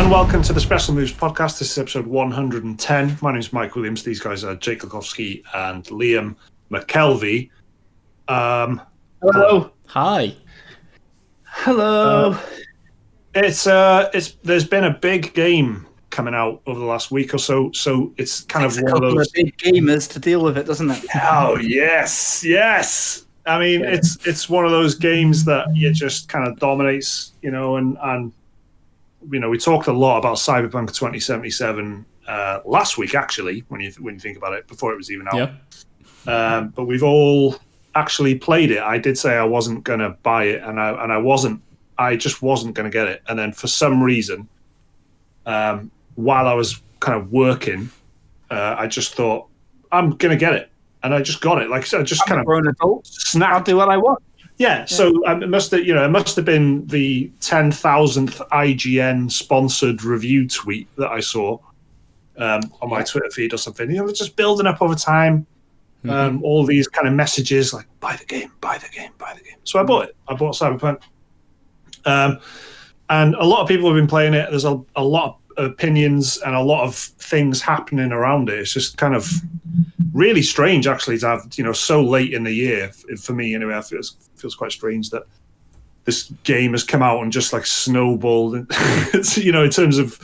and welcome to the Special Moves podcast. This is episode 110. My name is Mike Williams. These guys are Jake Lukowski and Liam McKelvey. Hello. Hi. Hello. There's been a big game coming out over the last week or so it's kind of one of those big gamers to deal with it, doesn't it? Oh yes. I mean, it's one of those games that you just kind of dominates, and we talked a lot about Cyberpunk 2077 last week, actually, when you think about it, before it was even out. Yeah. But we've all actually played it. I did say I wasn't going to buy it, and I just wasn't going to get it. And then for some reason, while I was kind of working, I just thought, I'm going to get it. And I just got it. Like I said, I just kind of grown adult. snapped. I'll do what I want. Yeah. So it must have been the 10,000th IGN sponsored review tweet that I saw on my Twitter feed or something. Just building up over time. All these kind of messages like, buy the game. So I bought it. I bought Cyberpunk. And a lot of people have been playing it. There's a lot of opinions and a lot of things happening around it. It's just kind of really strange, actually, to have, so late in the year. For me, anyway, it feels quite strange that this game has come out and just like snowballed. And in terms of,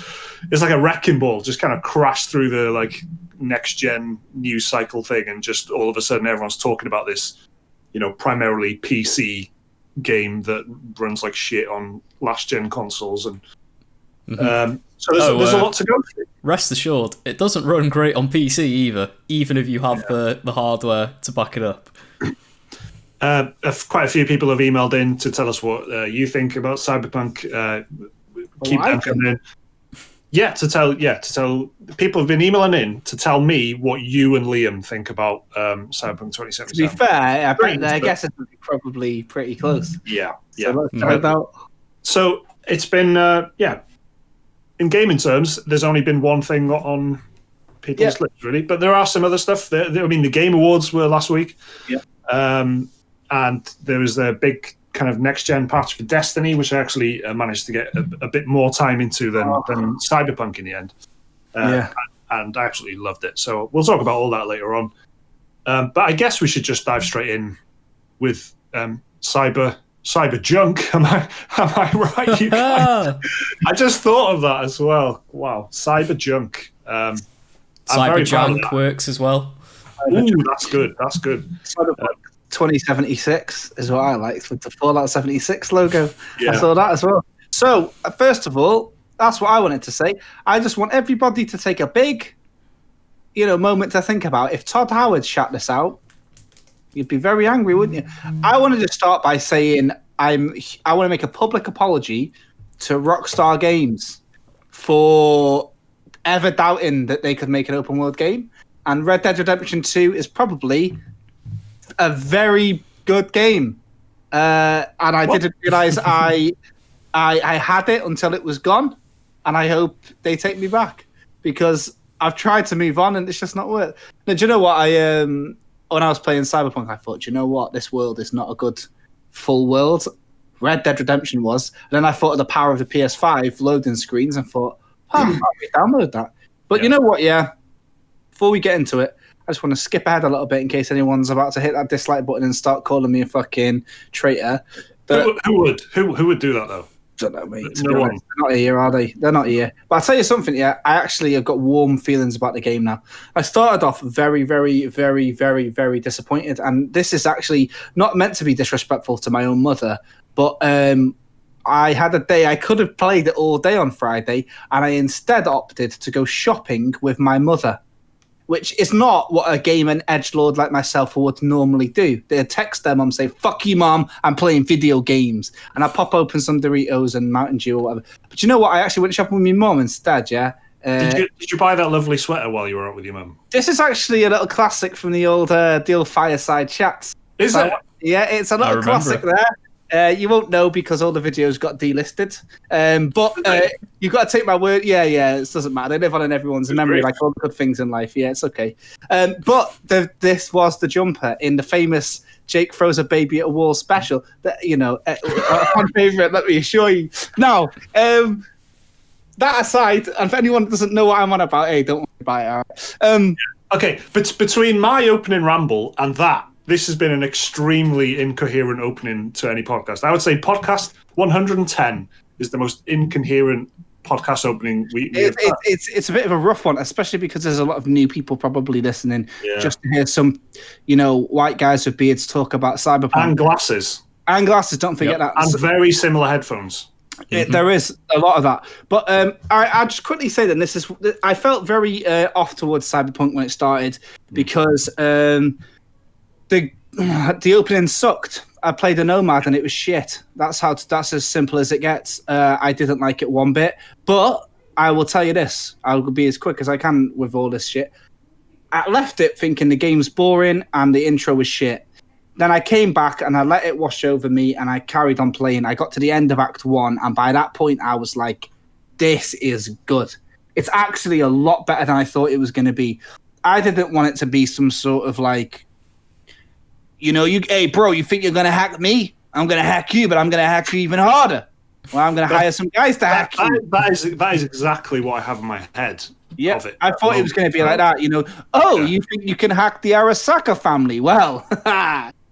it's like a wrecking ball, just kind of crashed through the like next gen news cycle thing, and just all of a sudden everyone's talking about this, primarily PC game that runs like shit on last gen consoles, and so there's a lot to go through. Rest assured, it doesn't run great on PC either, even if you have the hardware to back it up. Quite a few people have emailed in to tell us what you think about Cyberpunk. Keep them coming in. To tell people have been emailing in to tell me what you and Liam think about Cyberpunk 2077. To be fair, I guess it's probably pretty close. Yeah. So let's find out. So it's been, in gaming terms, there's only been one thing on people's lists, really. But there are some other stuff. The Game Awards were last week. Yeah. And there was a big kind of next-gen patch for Destiny, which I actually managed to get a bit more time into than Cyberpunk in the end. And I absolutely loved it. So we'll talk about all that later on. But I guess we should just dive straight in with cyber junk. Am I right, you guys? I just thought of that as well. Wow, cyber junk. Cyber junk works as well. Ooh, that's good. Cyberpunk 2076 is what I liked, with the Fallout 76 logo. Yeah. I saw that as well. So, first of all, that's what I wanted to say. I just want everybody to take a big, moment to think about. If Todd Howard shut this out, you'd be very angry, wouldn't you? I wanted to start by saying I want to make a public apology to Rockstar Games for ever doubting that they could make an open world game. And Red Dead Redemption 2 is probably a very good game. And I didn't realize I had it until it was gone. And I hope they take me back, because I've tried to move on and it's just not worth it. Now, do you know what? When I was playing Cyberpunk, I thought, this world is not a good full world. Red Dead Redemption was. And then I thought of the power of the PS5 loading screens and thought, I'll download that. But you know what, before we get into it, I just want to skip ahead a little bit in case anyone's about to hit that dislike button and start calling me a fucking traitor. Who would do that, though? Don't know, mate. No one. They're not here, are they? They're not here. But I'll tell you something, I actually have got warm feelings about the game now. I started off very, very, very, very, very disappointed, and this is actually not meant to be disrespectful to my own mother, but I had a day, I could have played it all day on Friday, and I instead opted to go shopping with my mother, which is not what a gamer edgelord like myself would normally do. They'd text their mum, say, fuck you, mum, I'm playing video games. And I pop open some Doritos and Mountain Dew or whatever. But you know what? I actually went shopping with my mum instead, Did you buy that lovely sweater while you were out with your mum? This is actually a little classic from the old fireside chats. Is it? Yeah, it's a little classic there. You won't know because all the videos got delisted. But you've got to take my word. Yeah, it doesn't matter. They live on in everyone's memory, like all the good things in life. Yeah, it's okay. But this was the jumper in the famous Jake throws a baby at a wall special. That, my favourite, let me assure you. Now, that aside, and if anyone doesn't know what I'm on about, hey, don't worry about it. All right. Okay, but between my opening ramble and that, this has been an extremely incoherent opening to any podcast. I would say podcast 110 is the most incoherent podcast opening we have had. It's a bit of a rough one, especially because there's a lot of new people probably listening just to hear some, white guys with beards talk about Cyberpunk. And glasses. And glasses, don't forget that. And very similar headphones. There is a lot of that. But I'll just quickly say that I felt very off towards Cyberpunk when it started because the opening sucked. I played a Nomad and it was shit. That's as simple as it gets. I didn't like it one bit. But I will tell you this. I'll be as quick as I can with all this shit. I left it thinking the game's boring and the intro was shit. Then I came back and I let it wash over me and I carried on playing. I got to the end of Act 1 and by that point I was like, this is good. It's actually a lot better than I thought it was going to be. I didn't want it to be some sort of like, hey bro, you think you're going to hack me? I'm going to hack you, but I'm going to hack you even harder. Well, I'm going to hire some guys to hack you. That is exactly what I have in my head. Yeah, of it. I thought it was going to be like that. You think you can hack the Arasaka family? Well,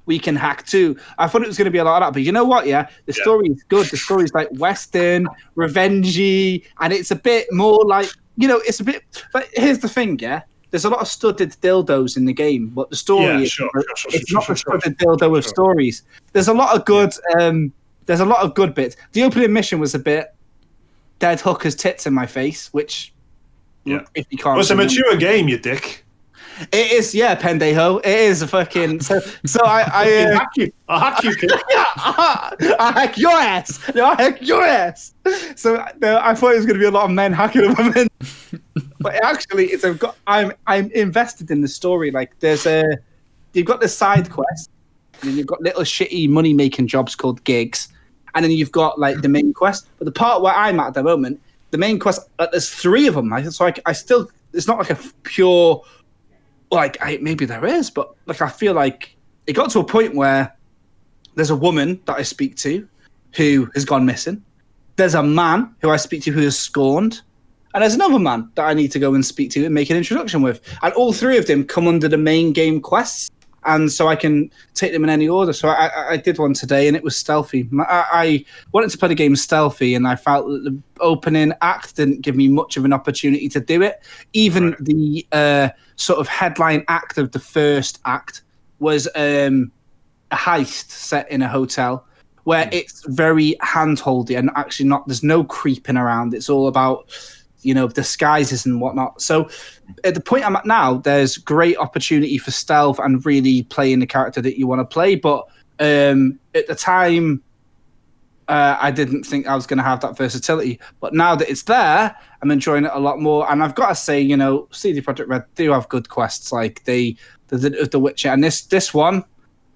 we can hack too. I thought it was going to be a lot of that, but you know what? Yeah, the story is good. The story is like Western, revengey, and it's a bit more like it's a bit. But here's the thing, yeah. There's a lot of studded dildos in the game, but the story it's not a studded dildo with stories. There's a lot of good. There's a lot of good bits. The opening mission was a bit dead hookers tits in my face, which if you can't. It's a mature game, you dick. It is, pendejo. It is a fucking. So I'll hack you. I'll hack you, kid. I'll hack your ass. No, I'll hack your ass. So I thought it was going to be a lot of men hacking a woman, but actually, I'm invested in the story. Like, you've got the side quest, and then you've got little shitty money making jobs called gigs, and then you've got like the main quest. But the part where I'm at the moment, the main quest, there's 3 of them. So I still, it's not like a pure. Maybe there is, but I feel like it got to a point where there's a woman that I speak to who has gone missing. There's a man who I speak to who is scorned. And there's another man that I need to go and speak to and make an introduction with. And all 3 of them come under the main game quests. And so I can take them in any order. So I did one today and it was stealthy. I wanted to play the game stealthy and I felt that the opening act didn't give me much of an opportunity to do it. Even the sort of headline act of the first act was a heist set in a hotel where it's very hand-holdy and actually there's no creeping around. It's all about, disguises and whatnot. So at the point I'm at now, there's great opportunity for stealth and really playing the character that you want to play. But at the time, I didn't think I was going to have that versatility. But now that it's there, I'm enjoying it a lot more. And I've got to say, CD Projekt Red do have good quests like the Witcher. And this one,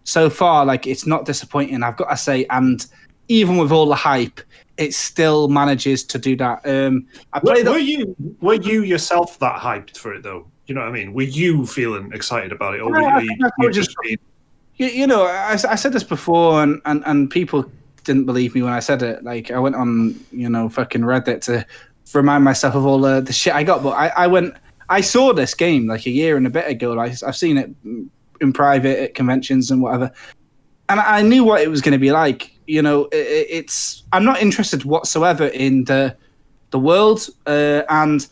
so far, it's not disappointing, I've got to say. And even with all the hype, it still manages to do that. Were you yourself that hyped for it though? You know what I mean? Were you feeling excited about it, or were you just being... I said this before, and people didn't believe me when I said it. I went on fucking Reddit to remind myself of all the shit I got. But I saw this game a year and a bit ago. I've seen it in private at conventions and whatever, and I knew what it was going to be like. I'm not interested whatsoever in the world, and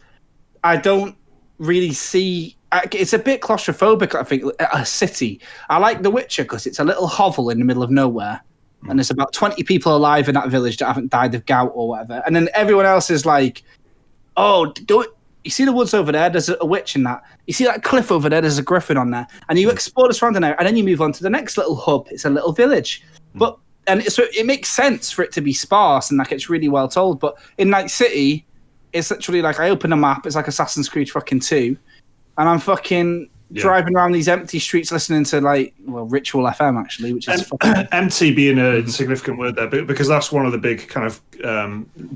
I don't really see. It's a bit claustrophobic, I think, a city. I like The Witcher because it's a little hovel in the middle of nowhere, and there's about 20 people alive in that village that haven't died of gout or whatever, and then everyone else is like, "Oh, you see the woods over there? There's a witch in that. You see that cliff over there? There's a griffin on there." And you explore the surrounding area, and then you move on to the next little hub. It's a little village, so it makes sense for it to be sparse and it's really well told. But in Night City, it's literally I open a map. It's like Assassin's Creed fucking 2, and I'm fucking driving around these empty streets listening to Ritual FM actually, which is empty being a significant word there, because that's one of the big kind of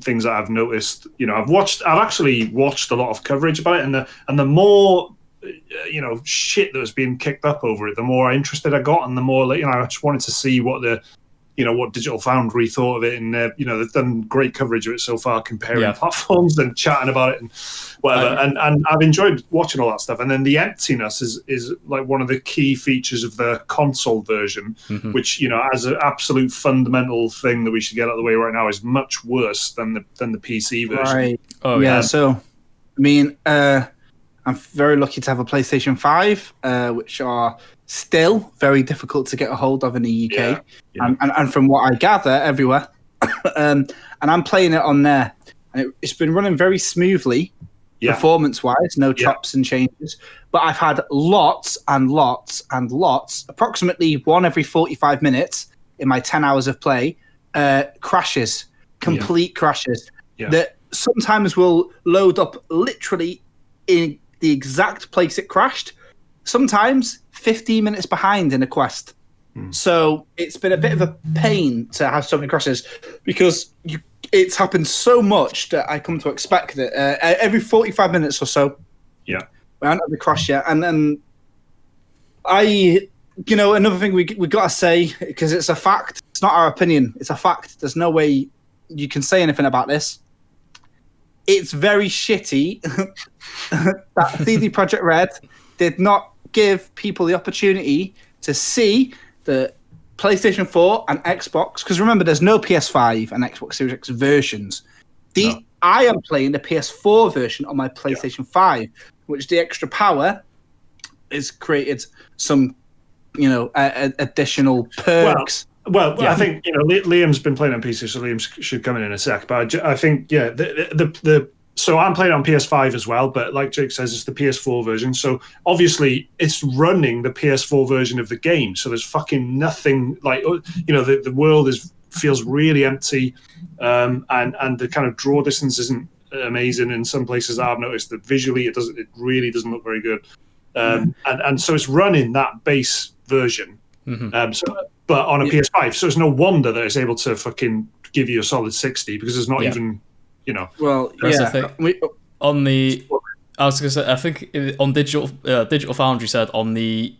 things that I've noticed. I've actually watched a lot of coverage about it, and the more shit that was being kicked up over it, the more interested I got, and the more I just wanted to see what the what Digital Foundry thought of it, and they've done great coverage of it so far, comparing platforms and chatting about it and whatever. And I've enjoyed watching all that stuff. And then the emptiness is like one of the key features of the console version, which as an absolute fundamental thing that we should get out of the way right now is much worse than the PC version. Right. Oh yeah. So I mean, I'm very lucky to have a PlayStation 5, which are still very difficult to get a hold of in the UK. And from what I gather, everywhere. And I'm playing it on there. And it's been running very smoothly, performance-wise, no chops and changes. But I've had lots and lots and lots, approximately one every 45 minutes in my 10 hours of play, crashes, complete crashes. That sometimes will load up literally in the exact place it crashed, sometimes 15 minutes behind in a quest. So it's been a bit of a pain to have so many crashes because it's happened so much that I come to expect that every 45 minutes or so. We haven't had the crash yet. And then another thing we got to say, because it's a fact, it's not our opinion, it's a fact. There's no way you can say anything about this. It's very shitty that CD Projekt Red did not give people the opportunity to see the PlayStation 4 and Xbox. Because remember, there's no PS5 and Xbox Series X versions. I am playing the PS4 version on my PlayStation 5, which the extra power has created some, additional perks. Well, I think Liam's been playing on PC, so Liam should come in a sec. But I think so I'm playing on PS5 as well. But like Jake says, it's the PS4 version. So obviously it's running the PS4 version of the game. So there's fucking nothing the world feels really empty, and the kind of draw distance isn't amazing in some places. I've noticed that visually it really doesn't look very good, and so it's running that base version. But on a PS5, so it's no wonder that it's able to fucking give you a solid 60 because there's not even, Well, on the, I was gonna say, I think on Digital Foundry said on the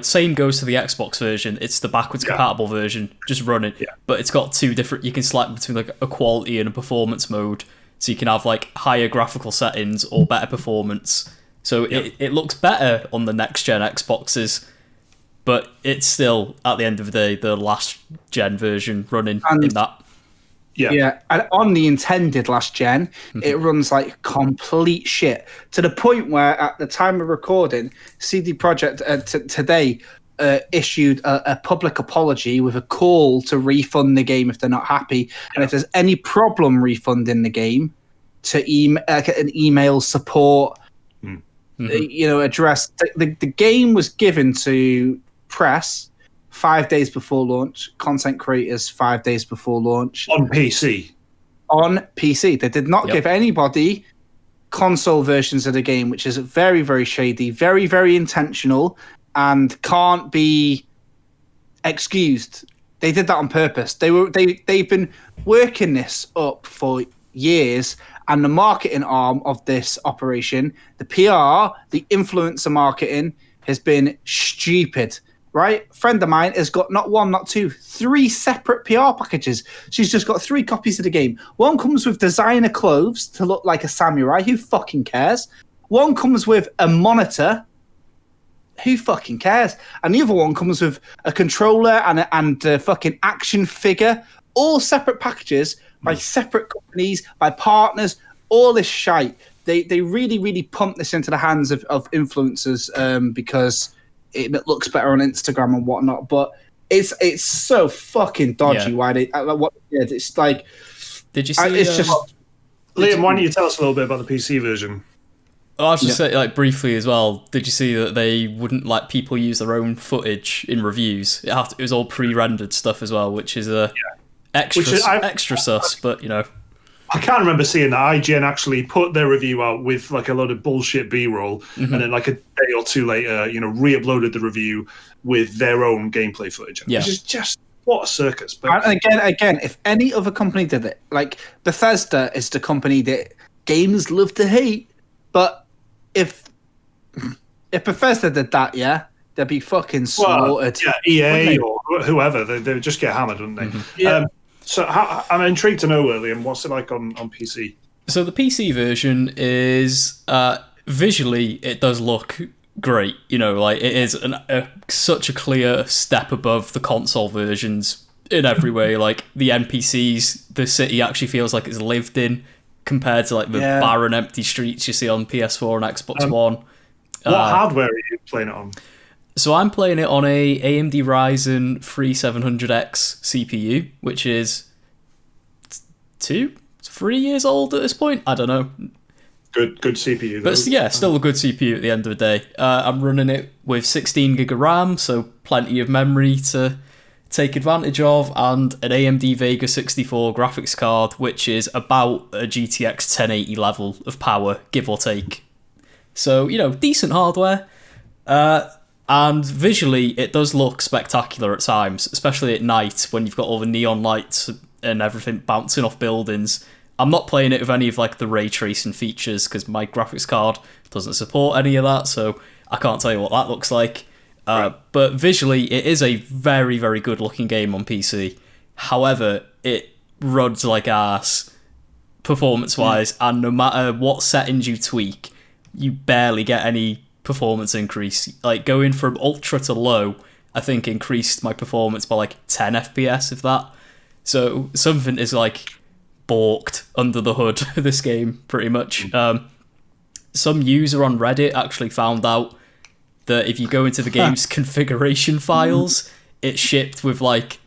same goes to the Xbox version. It's the backwards compatible version, just running. But it's got two different. You can select between like a quality and a performance mode, so you can have like higher graphical settings or better performance. So it looks better on the next gen Xboxes. But it's still, at the end of the day, the last gen version running in that. And on the intended last gen, it runs like complete shit. To the point where, at the time of recording, CD Projekt today issued a public apology with a call to refund the game if they're not happy. And if there's any problem refunding the game, to an email support, address. The game was given to press 5 days before launch, content creators 5 days before launch. On PC. They did not give anybody console versions of the game, which is very, very shady, very, very intentional, and can't be excused. They did that on purpose. They've been working this up for years, and the marketing arm of this operation, the PR, the influencer marketing, has been stupid. Right? A friend of mine has got not one, not two, 3 separate PR packages. She's just got 3 copies of the game. One comes with designer clothes to look like a samurai. Who fucking cares? One comes with a monitor. Who fucking cares? And the other one comes with a controller and a fucking action figure. All separate packages by separate companies, by partners. All this shite. They really, really pump this into the hands of influencers because it looks better on Instagram and whatnot, but it's so fucking dodgy. Why they what they did? It's like, did you see? It's just Liam. Why don't you tell us a little bit about the PC version? I was just saying, like briefly as well. Did you see that they wouldn't let people use their own footage in reviews? It was all pre-rendered stuff as well, which is extra sus. But I can't remember seeing that IGN actually put their review out with like a load of bullshit B-roll, and then like a day or two later, re-uploaded the review with their own gameplay footage. Which is just what a circus. But and again, if any other company did it, like Bethesda is the company that gamers love to hate, but if Bethesda did that, they'd be fucking slaughtered. Well, EA or whoever, they would just get hammered, wouldn't they? Yeah. So I'm intrigued to know, William, what's it like on PC? So the PC version is visually, it does look great. Like it is such a clear step above the console versions in every way. Like the NPCs, the city actually feels like it's lived in compared to like the barren, empty streets you see on PS4 and Xbox One. What hardware are you playing it on? So I'm playing it on a AMD Ryzen 3700X CPU, which is 3 years old at this point. I don't know. Good CPU, though. But yeah, still a good CPU at the end of the day. I'm running it with 16 gig of RAM, so plenty of memory to take advantage of, and an AMD Vega 64 graphics card, which is about a GTX 1080 level of power, give or take. So, decent hardware. And visually, it does look spectacular at times, especially at night when you've got all the neon lights and everything bouncing off buildings. I'm not playing it with any of like the ray tracing features because my graphics card doesn't support any of that, so I can't tell you what that looks like. But visually, it is a very, very good looking game on PC. However, it runs like ass performance-wise, and no matter what settings you tweak, you barely get any performance increase. Like going from ultra to low, I think increased my performance by like 10 FPS, if that. So something is like balked under the hood of this game, pretty much. Some user on Reddit actually found out that if you go into the game's configuration files, it's shipped with like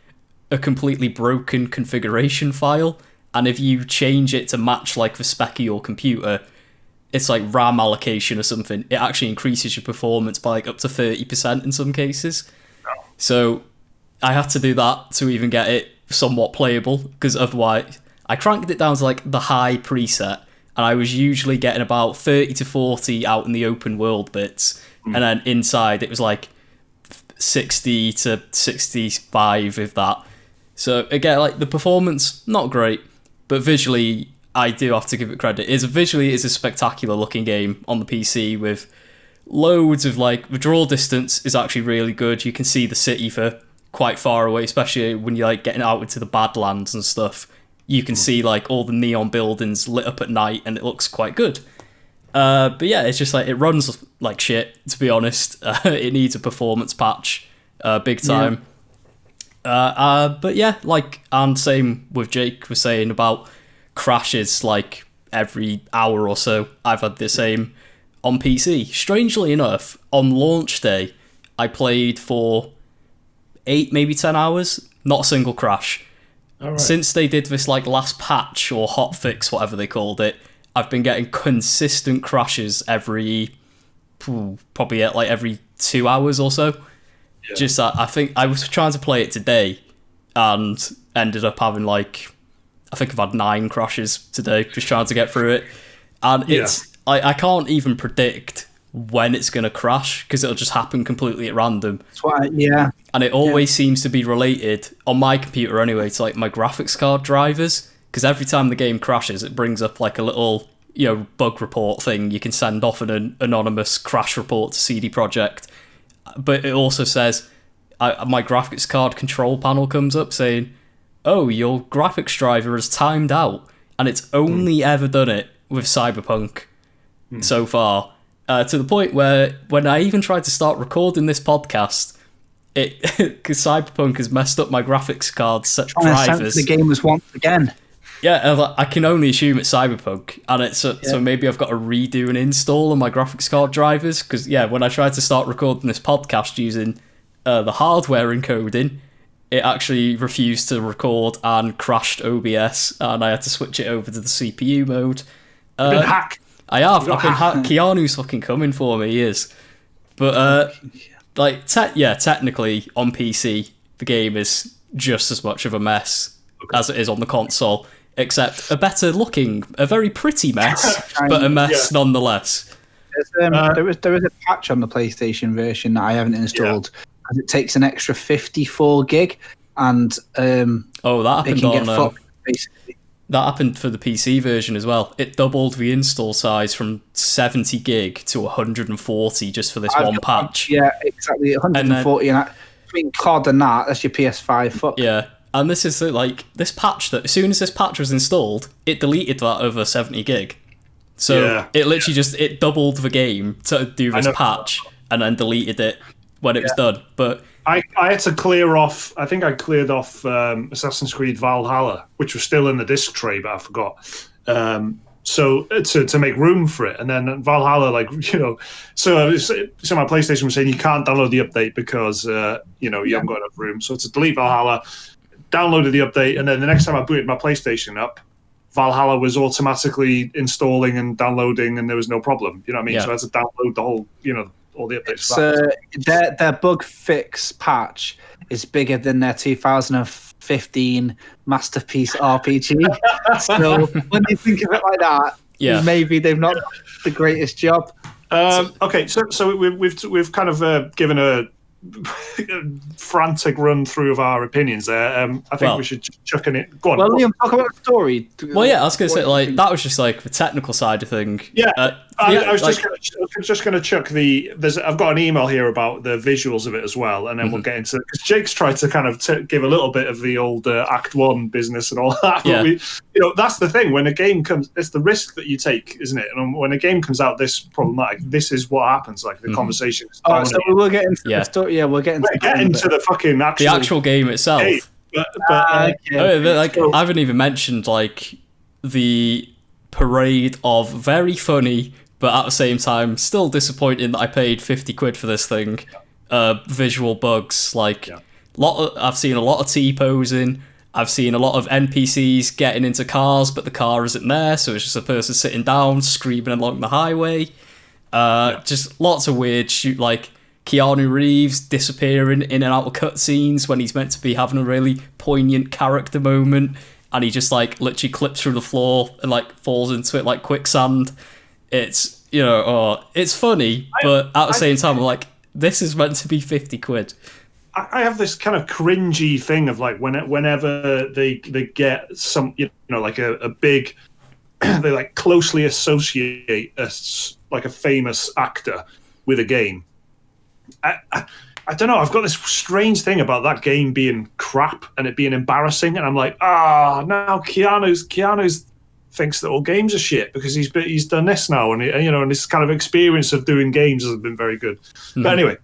a completely broken configuration file, and if you change it to match like the spec of your computer, it's like RAM allocation or something, it actually increases your performance by like up to 30% in some cases. So I had to do that to even get it somewhat playable, because otherwise I cranked it down to like the high preset, and I was usually getting about 30 to 40 out in the open world bits, and then inside it was like 60 to 65, if that. So again, like the performance, not great, but visually I do have to give it credit. Visually it is a spectacular looking game on the PC with loads of like, the draw distance is actually really good. You can see the city for quite far away, especially when you're like getting out into the Badlands and stuff. You can see like all the neon buildings lit up at night, and it looks quite good. But yeah, it's just like it runs like shit, to be honest. It needs a performance patch, big time. But yeah, like, and same with Jake was saying about crashes, like every hour or so. I've had the same on PC. Strangely enough, on launch day, I played for 8, maybe 10 hours, not a single crash. Right. Since they did this like last patch or hotfix, whatever they called it, I've been getting consistent crashes probably at like every 2 hours or so. Yeah. Just that, I think I was trying to play it today and ended up having like, I think I've had 9 crashes today just trying to get through it. And it's, I can't even predict when it's going to crash because it'll just happen completely at random. That's why, yeah. And it always seems to be related, on my computer anyway, to like my graphics card drivers, because every time the game crashes, it brings up like a little, bug report thing. You can send off an anonymous crash report to CD Projekt. But it also says, my graphics card control panel comes up saying, oh, your graphics driver is timed out. And it's only ever done it with Cyberpunk so far. To the point where when I even tried to start recording this podcast, because Cyberpunk has messed up my graphics card's drivers. The game was once again. Yeah, I can only assume it's Cyberpunk, and it's so maybe I've got to redo an install on my graphics card drivers. Because when I tried to start recording this podcast using the hardware encoding, it actually refused to record and crashed OBS, and I had to switch it over to the CPU mode. You've been hacked. I have. I've been hacked. Keanu's fucking coming for me. He is. But technically on PC, the game is just as much of a mess as it is on the console, except a better looking, a very pretty mess, but a mess nonetheless. There is a patch on the PlayStation version that I haven't installed, because it takes an extra 54 gig, and that happened on basically. That happened for the PC version as well. It doubled the install size from 70 gig to 140 just for this one patch. Yeah, exactly. 140. And between COD and that's your PS5. Fuck. Yeah. And this is like this patch that as soon as this patch was installed, it deleted that over 70 gig. So it literally it doubled the game to do this patch and then deleted it when it was done. But I had to clear off. I think I cleared off Assassin's Creed Valhalla, which was still in the disc tray, but I forgot. So to make room for it, and then Valhalla, so my PlayStation was saying you can't download the update because you haven't got enough room. So to delete Valhalla, downloaded the update, and then the next time I booted my PlayStation up, Valhalla was automatically installing and downloading, and there was no problem. You know what I mean? So I had to download the whole, all the updates. Their bug fix patch is bigger than their 2015 masterpiece RPG. So when you think of it like that, maybe they've not done the greatest job. Okay, so we've kind of given a frantic run through of our opinions there. I think we should chuck in it. Go on. Well, Liam, talk about the story. Well, yeah, I was going to say that was just the technical side of thing. Yeah, I was just going to chuck I've got an email here about the visuals of it as well, and then we'll get into it because Jake's tried to kind of give a little bit of the old Act 1 business and all that. But that's the thing when a game comes, it's the risk that you take, isn't it? And when a game comes out this problematic, this is what happens. The conversation. So we will get into the story. Yeah, we'll get into the fucking actual game itself. Game. I haven't even mentioned the parade of very funny, but at the same time still disappointing that I paid 50 quid for this thing. Visual bugs, I've seen a lot of T-posing. I've seen a lot of NPCs getting into cars, but the car isn't there, so it's just a person sitting down screaming along the highway. Just lots of weird Keanu Reeves disappearing in and out of cutscenes when he's meant to be having a really poignant character moment, and he just literally clips through the floor and falls into it like quicksand. It's it's funny, but at the same time, I'm this is meant to be 50 quid. I have this kind of cringy thing of whenever they get some a big they closely associate a famous actor with a game. I don't know. I've got this strange thing about that game being crap and it being embarrassing, and I'm now Keanu's thinks that all games are shit because he's done this now, and and his kind of experience of doing games has been very good. But anyway,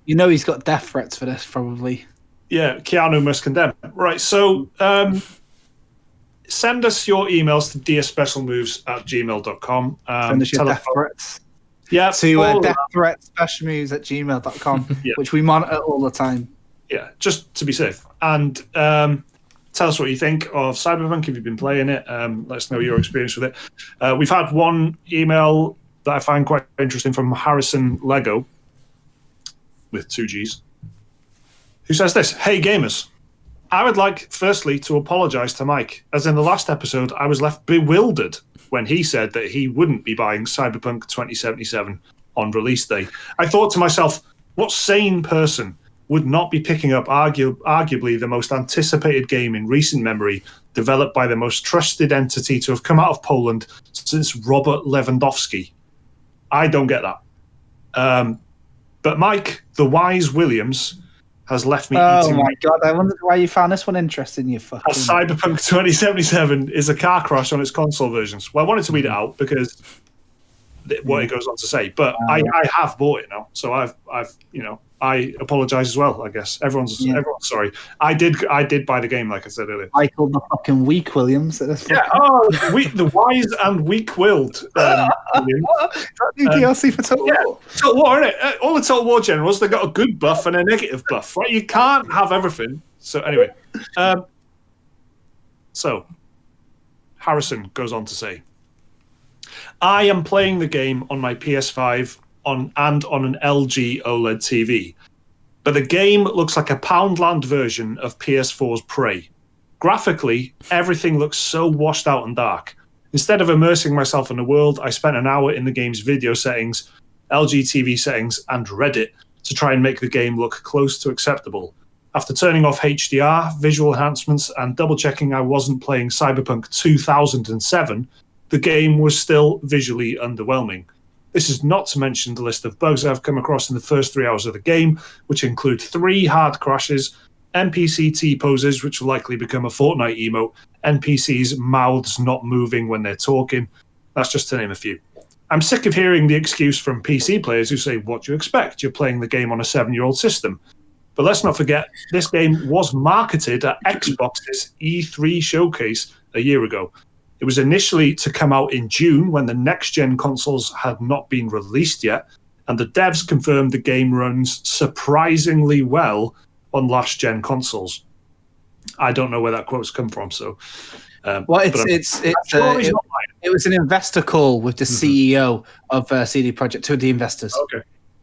he's got death threats for this probably. Yeah, Keanu must condemn. Right, so send us your emails to dearspecialmoves@gmail.com. Send us your death threats. Yeah, to deaththreatspecialmoves@gmail.com, which we monitor all the time. Yeah, just to be safe. And tell us what you think of Cyberpunk if you've been playing it. Let us know your experience with it. We've had one email that I find quite interesting from Harrison Lego, with 2 Gs, who says this: Hey gamers, I would like firstly to apologise to Mike, as in the last episode I was left bewildered when he said that he wouldn't be buying Cyberpunk 2077 on release day. I thought to myself, what sane person would not be picking up arguably the most anticipated game in recent memory, developed by the most trusted entity to have come out of Poland since Robert Lewandowski? I don't get that. But Mike, the wise Williams, has left me eating. Oh my god, I wondered why you found this one interesting, you fucking... Cyberpunk 2077 is a car crash on its console versions. Well, I wanted to read it out because what it goes on to say, but I have bought it now, so I've I apologise as well. I guess everyone's sorry. I did buy the game, like I said earlier. Michael the fucking weak Williams. The wise and weak-willed. New DLC for Total War. Total War, isn't it? All the Total War generals, they got a good buff and a negative buff, right? You can't have everything. So anyway, so Harrison goes on to say, I am playing the game on my PS5 on an LG OLED TV, but the game looks like a Poundland version of PS4's Prey. Graphically, everything looks so washed out and dark. Instead of immersing myself in the world, I spent an hour in the game's video settings, LG TV settings, and Reddit to try and make the game look close to acceptable. After turning off HDR, visual enhancements, and double-checking I wasn't playing Cyberpunk 2007, the game was still visually underwhelming. This is not to mention the list of bugs I've come across in the first 3 hours of the game, which include 3 hard crashes, NPC T-poses, which will likely become a Fortnite emote, NPCs' mouths not moving when they're talking. That's just to name a few. I'm sick of hearing the excuse from PC players who say, what do you expect? You're playing the game on a 7-year-old system. But let's not forget, this game was marketed at Xbox's E3 showcase a year ago. It was initially to come out in June when the next-gen consoles had not been released yet, and the devs confirmed the game runs surprisingly well on last-gen consoles. I don't know where that quote's come from, so... it was an investor call with the CEO of CD Projekt to the investors.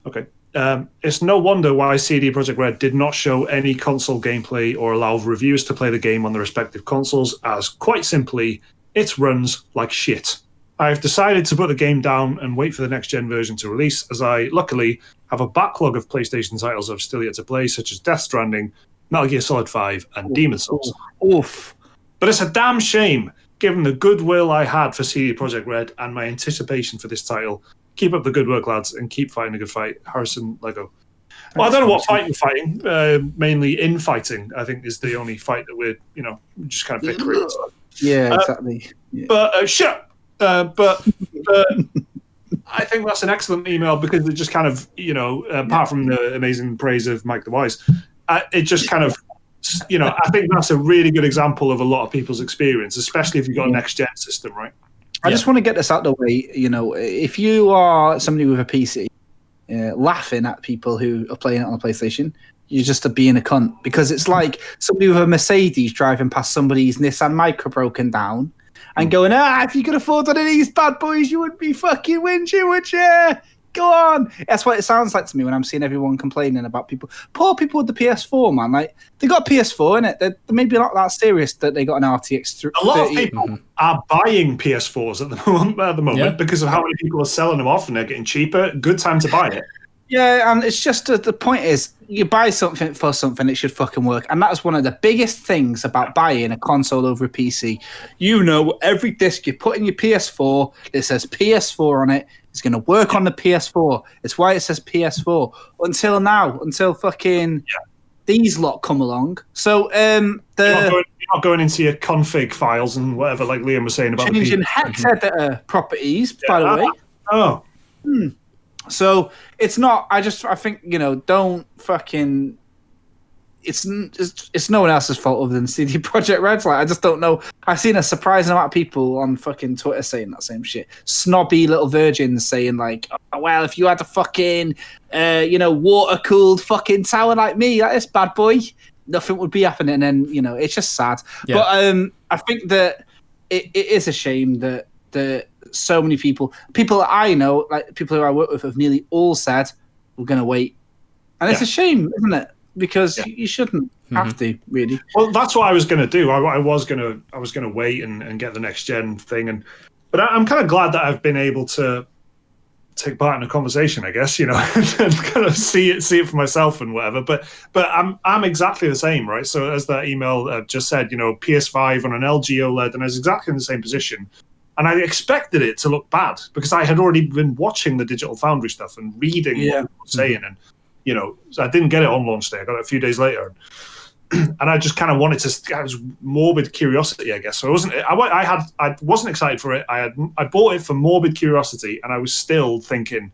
Okay. It's no wonder why CD Projekt Red did not show any console gameplay or allow reviewers to play the game on the respective consoles, as quite simply, it runs like shit. I've decided to put the game down and wait for the next-gen version to release, as I, luckily, have a backlog of PlayStation titles I've still yet to play, such as Death Stranding, Metal Gear Solid 5, and Demon's Souls. Oof. But it's a damn shame, given the goodwill I had for CD Projekt Red and my anticipation for this title. Keep up the good work, lads, and keep fighting a good fight. Harrison Lego. Well, I don't know what fight we're fighting. Mainly infighting, I think, is the only fight that we're, just kind of bickering. Yeah, exactly. Yeah. But shut up. But I think that's an excellent email because it just kind of, apart from the amazing praise of Mike the Wise, it just kind of, I think that's a really good example of a lot of people's experience, especially if you've got a next-gen system, right? I just want to get this out of the way. If you are somebody with a PC laughing at people who are playing it on a PlayStation, you're just being a cunt, because it's like somebody with a Mercedes driving past somebody's Nissan Micra broken down and going, if you could afford one of these bad boys, you wouldn't be fucking whinging, would you? Go on. That's what it sounds like to me when I'm seeing everyone complaining about people. Poor people with the PS4, man. Like, they got PS4 in it. They're maybe not that serious that they got an RTX 30. A lot of people are buying PS4s at the moment because of how many people are selling them off and they're getting cheaper. Good time to buy it. Yeah, and it's just the point is, you buy something for something, it should fucking work. And that is one of the biggest things about buying a console over a PC. Every disc you put in your PS4, it says PS4 on it. It's going to work on the PS4. It's why it says PS4. Until fucking these lot come along. So you're not going into your config files and whatever, like Liam was saying about changing hex editor properties, by the way. Oh. So it's not. I think don't fucking. It's no one else's fault other than CD Projekt Red. Like, I just don't know. I've seen a surprising amount of people on fucking Twitter saying that same shit. Snobby little virgins saying like, oh, well, if you had a fucking, water cooled fucking tower like me, like this bad boy, nothing would be happening. And it's just sad. Yeah. But I think that it is a shame that so many people I know, like people who I work with, have nearly all said we're going to wait, and it's a shame, isn't it? Because you shouldn't have to, really. Well, that's what I was going to do. I was going to wait and get the next gen thing, but I'm kind of glad that I've been able to take part in a conversation, I guess, and kind of see it for myself and whatever. But I'm exactly the same, right? So as that email just said, PS5 on an LG OLED, and I was exactly in the same position. And I expected it to look bad because I had already been watching the Digital Foundry stuff and reading what people were saying. And, so I didn't get it on launch day. I got it a few days later. And I just kind of wanted to, I was morbid curiosity, I guess. So I wasn't excited for it. I bought it for morbid curiosity, and I was still thinking,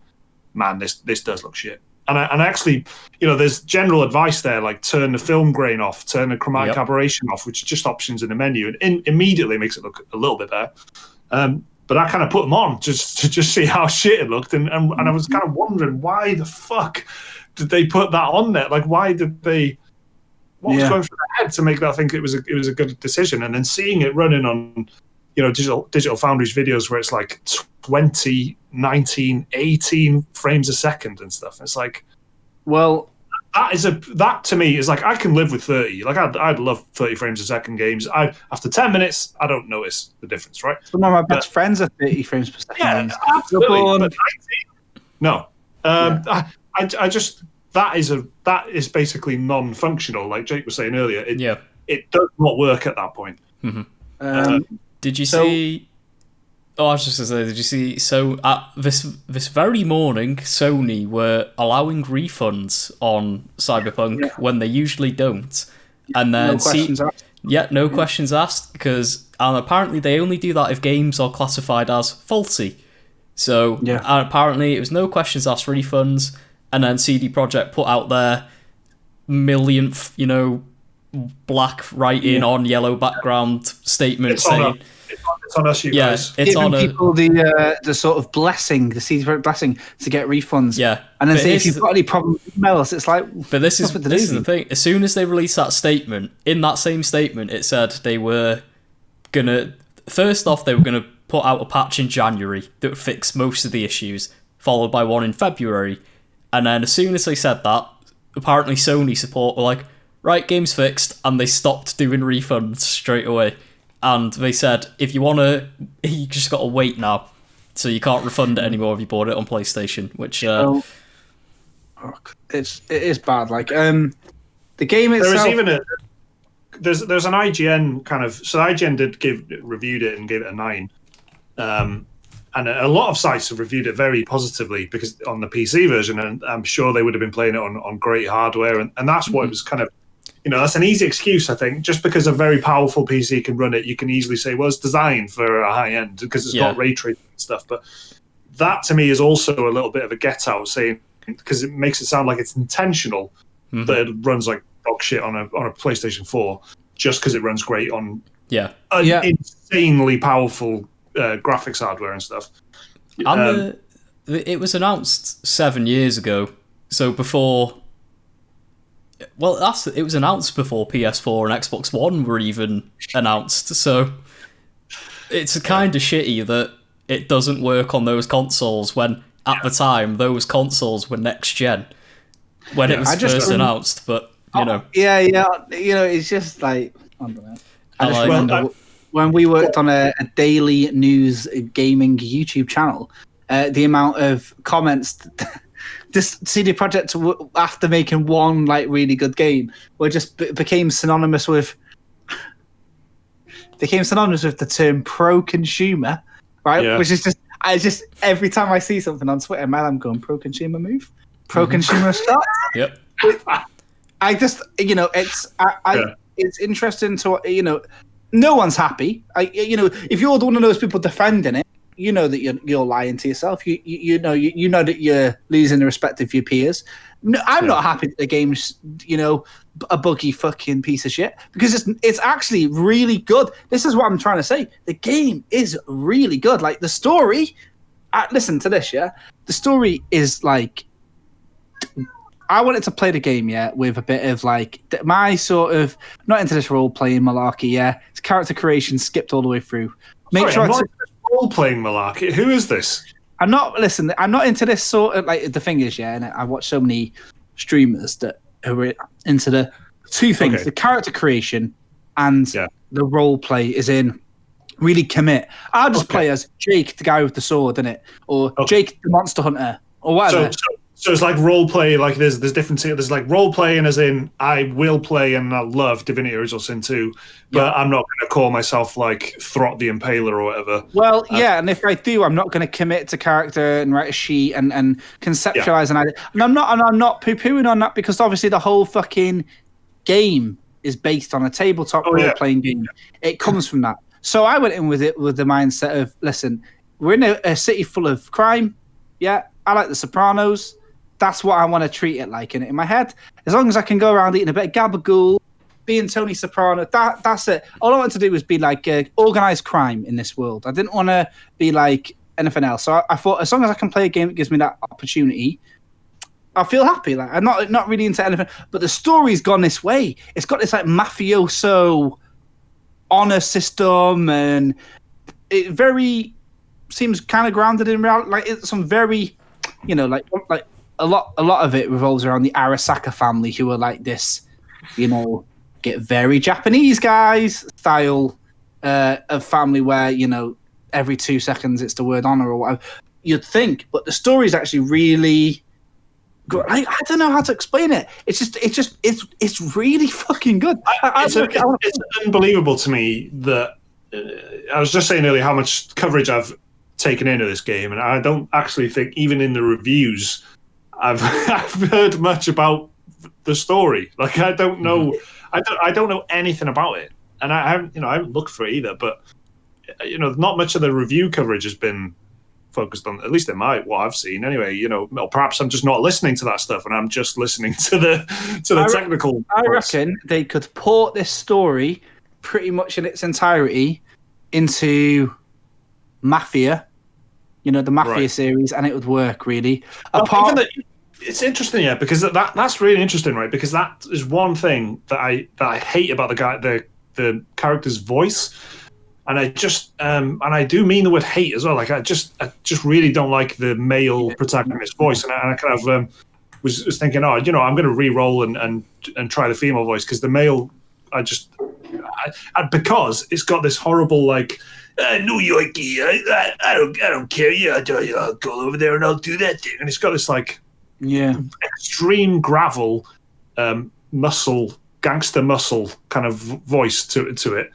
man, this does look shit. And I actually, there's general advice there, like turn the film grain off, turn the chromatic aberration off, which are just options in the menu, and immediately makes it look a little bit better. But I kind of put them on just to see how shit it looked, and I was kind of wondering, why the fuck did they put that on there? Like, why did they? What was going through their head to make that think it was a good decision? And then seeing it running on, Digital Foundry's videos where it's like 20, 19, 18 frames a second and stuff. It's like, well, that to me is like, I can live with 30. Like I'd love 30 frames a second games. After 10 minutes, I don't notice the difference, right? Some of my best friends are 30 frames per second. Yeah, absolutely. But 19, no. I just that is basically non-functional, like Jake was saying earlier. It does not work at that point. Did you see? Oh, I was just going to say, did you see? So at this very morning, Sony were allowing refunds on Cyberpunk when they usually don't, and then no questions asked. Yeah, no questions asked, because apparently they only do that if games are classified as faulty. So apparently it was no questions asked refunds, and then CD Projekt put out their millionth, black writing on yellow background statement saying. It's on us, you guys. It's giving on people the sort of blessing, the CD Projekt blessing to get refunds. Yeah, and then say if you've got any problems, email us. It's like, but this is the thing. As soon as they released that statement, in that same statement, it said they were gonna. First off, they were gonna put out a patch in January that would fix most of the issues, followed by one in February, and then as soon as they said that, apparently Sony support were like, right, game's fixed, and they stopped doing refunds straight away. And they said, if you want to, you just got to wait now. So you can't refund it anymore if you bought it on PlayStation, which... it is bad. Like, the game itself... There's an IGN kind of... So IGN reviewed it and gave it a 9. And a lot of sites have reviewed it very positively because on the PC version, and I'm sure they would have been playing it on great hardware. And that's what it was kind of... that's an easy excuse, I think. Just because a very powerful PC can run it, you can easily say, well, it's designed for a high end because it's got ray tracing and stuff. But that, to me, is also a little bit of a get-out, saying because it makes it sound like it's intentional that it runs like dog shit on a PlayStation 4 just because it runs great on insanely powerful graphics hardware and stuff. And it was announced 7 years ago, so before... Well, it was announced before PS4 and Xbox One were even announced, so it's kind of shitty that it doesn't work on those consoles when, at the time, those consoles were next-gen when it was first announced, but, it's just like, I don't know. I just remember when we worked on a daily news gaming YouTube channel, the amount of comments... This CD Projekt, after making one really good game, became synonymous with the term pro-consumer, right? Yeah. Which is just I every time I see something on Twitter, man, I'm going pro-consumer move, pro-consumer start. Yep. I just it's interesting to no one's happy. If you're one of those people defending it. You know that you're lying to yourself. You know that you're losing the respect of your peers. No, I'm not happy that the game's a buggy fucking piece of shit because it's actually really good. This is what I'm trying to say. The game is really good. Like the story. Listen to this, yeah. The story is like. I wanted to play the game, with a bit of my sort of not into this role playing malarkey. It's character creation skipped all the way through. Role-playing malarkey. Who is this? I'm not into this sort of the thing is, and I watch so many streamers that are into the two things: the character creation and the role play. Is in really commit. I'll just play as Jake, the guy with the sword, innit, or Jake, the monster hunter, or whatever. So it's like role play. Like there's different. There's like role playing, as in I will play and I love Divinity Original Sin 2, but I'm not going to call myself like Throt the Impaler or whatever. Well, and if I do, I'm not going to commit to character and write a sheet and conceptualize an idea. And I'm not poo-pooing on that because obviously the whole fucking game is based on a tabletop role playing game. It comes from that. So I went in with it with the mindset of, listen, we're in a city full of crime. Yeah, I like The Sopranos. That's what I want to treat it like in my head. As long as I can go around eating a bit of gabagool, being Tony Soprano, that's it. All I wanted to do was be like organized crime in this world. I didn't want to be like anything else. So I thought as long as I can play a game that gives me that opportunity, I feel happy. Like I'm not really into anything. But the story's gone this way. It's got this like mafioso honor system, and it very seems kind of grounded in reality. Like it's some very, like a lot of it revolves around the Arasaka family, who are like this, get very Japanese guys style of family where every 2 seconds it's the word honor or whatever you'd think, but the story is actually really I don't know how to explain it. It's really fucking good. It's unbelievable to me that I was just saying earlier how much coverage I've taken into this game, and I don't actually think even in the reviews I've heard much about the story. Like I don't know, I don't know anything about it, and I haven't looked for it either. But not much of the review coverage has been focused on, at least in what I've seen anyway. Or perhaps I'm just not listening to that stuff, and I'm just listening to the technical. I reckon they could port this story pretty much in its entirety into Mafia, the Mafia series, and it would work really. It's interesting, yeah, because that's really interesting, right? Because that is one thing that I hate about the character's voice. And I just, and I do mean the word hate as well. Like I just really don't like the male protagonist voice, and I kind of was thinking, I'm going to re-roll and try the female voice, because the male, because it's got this horrible like New Yorkie, I don't care, I'll go over there and I'll do that thing, and it's got this like extreme gravel, gangster muscle kind of voice to it.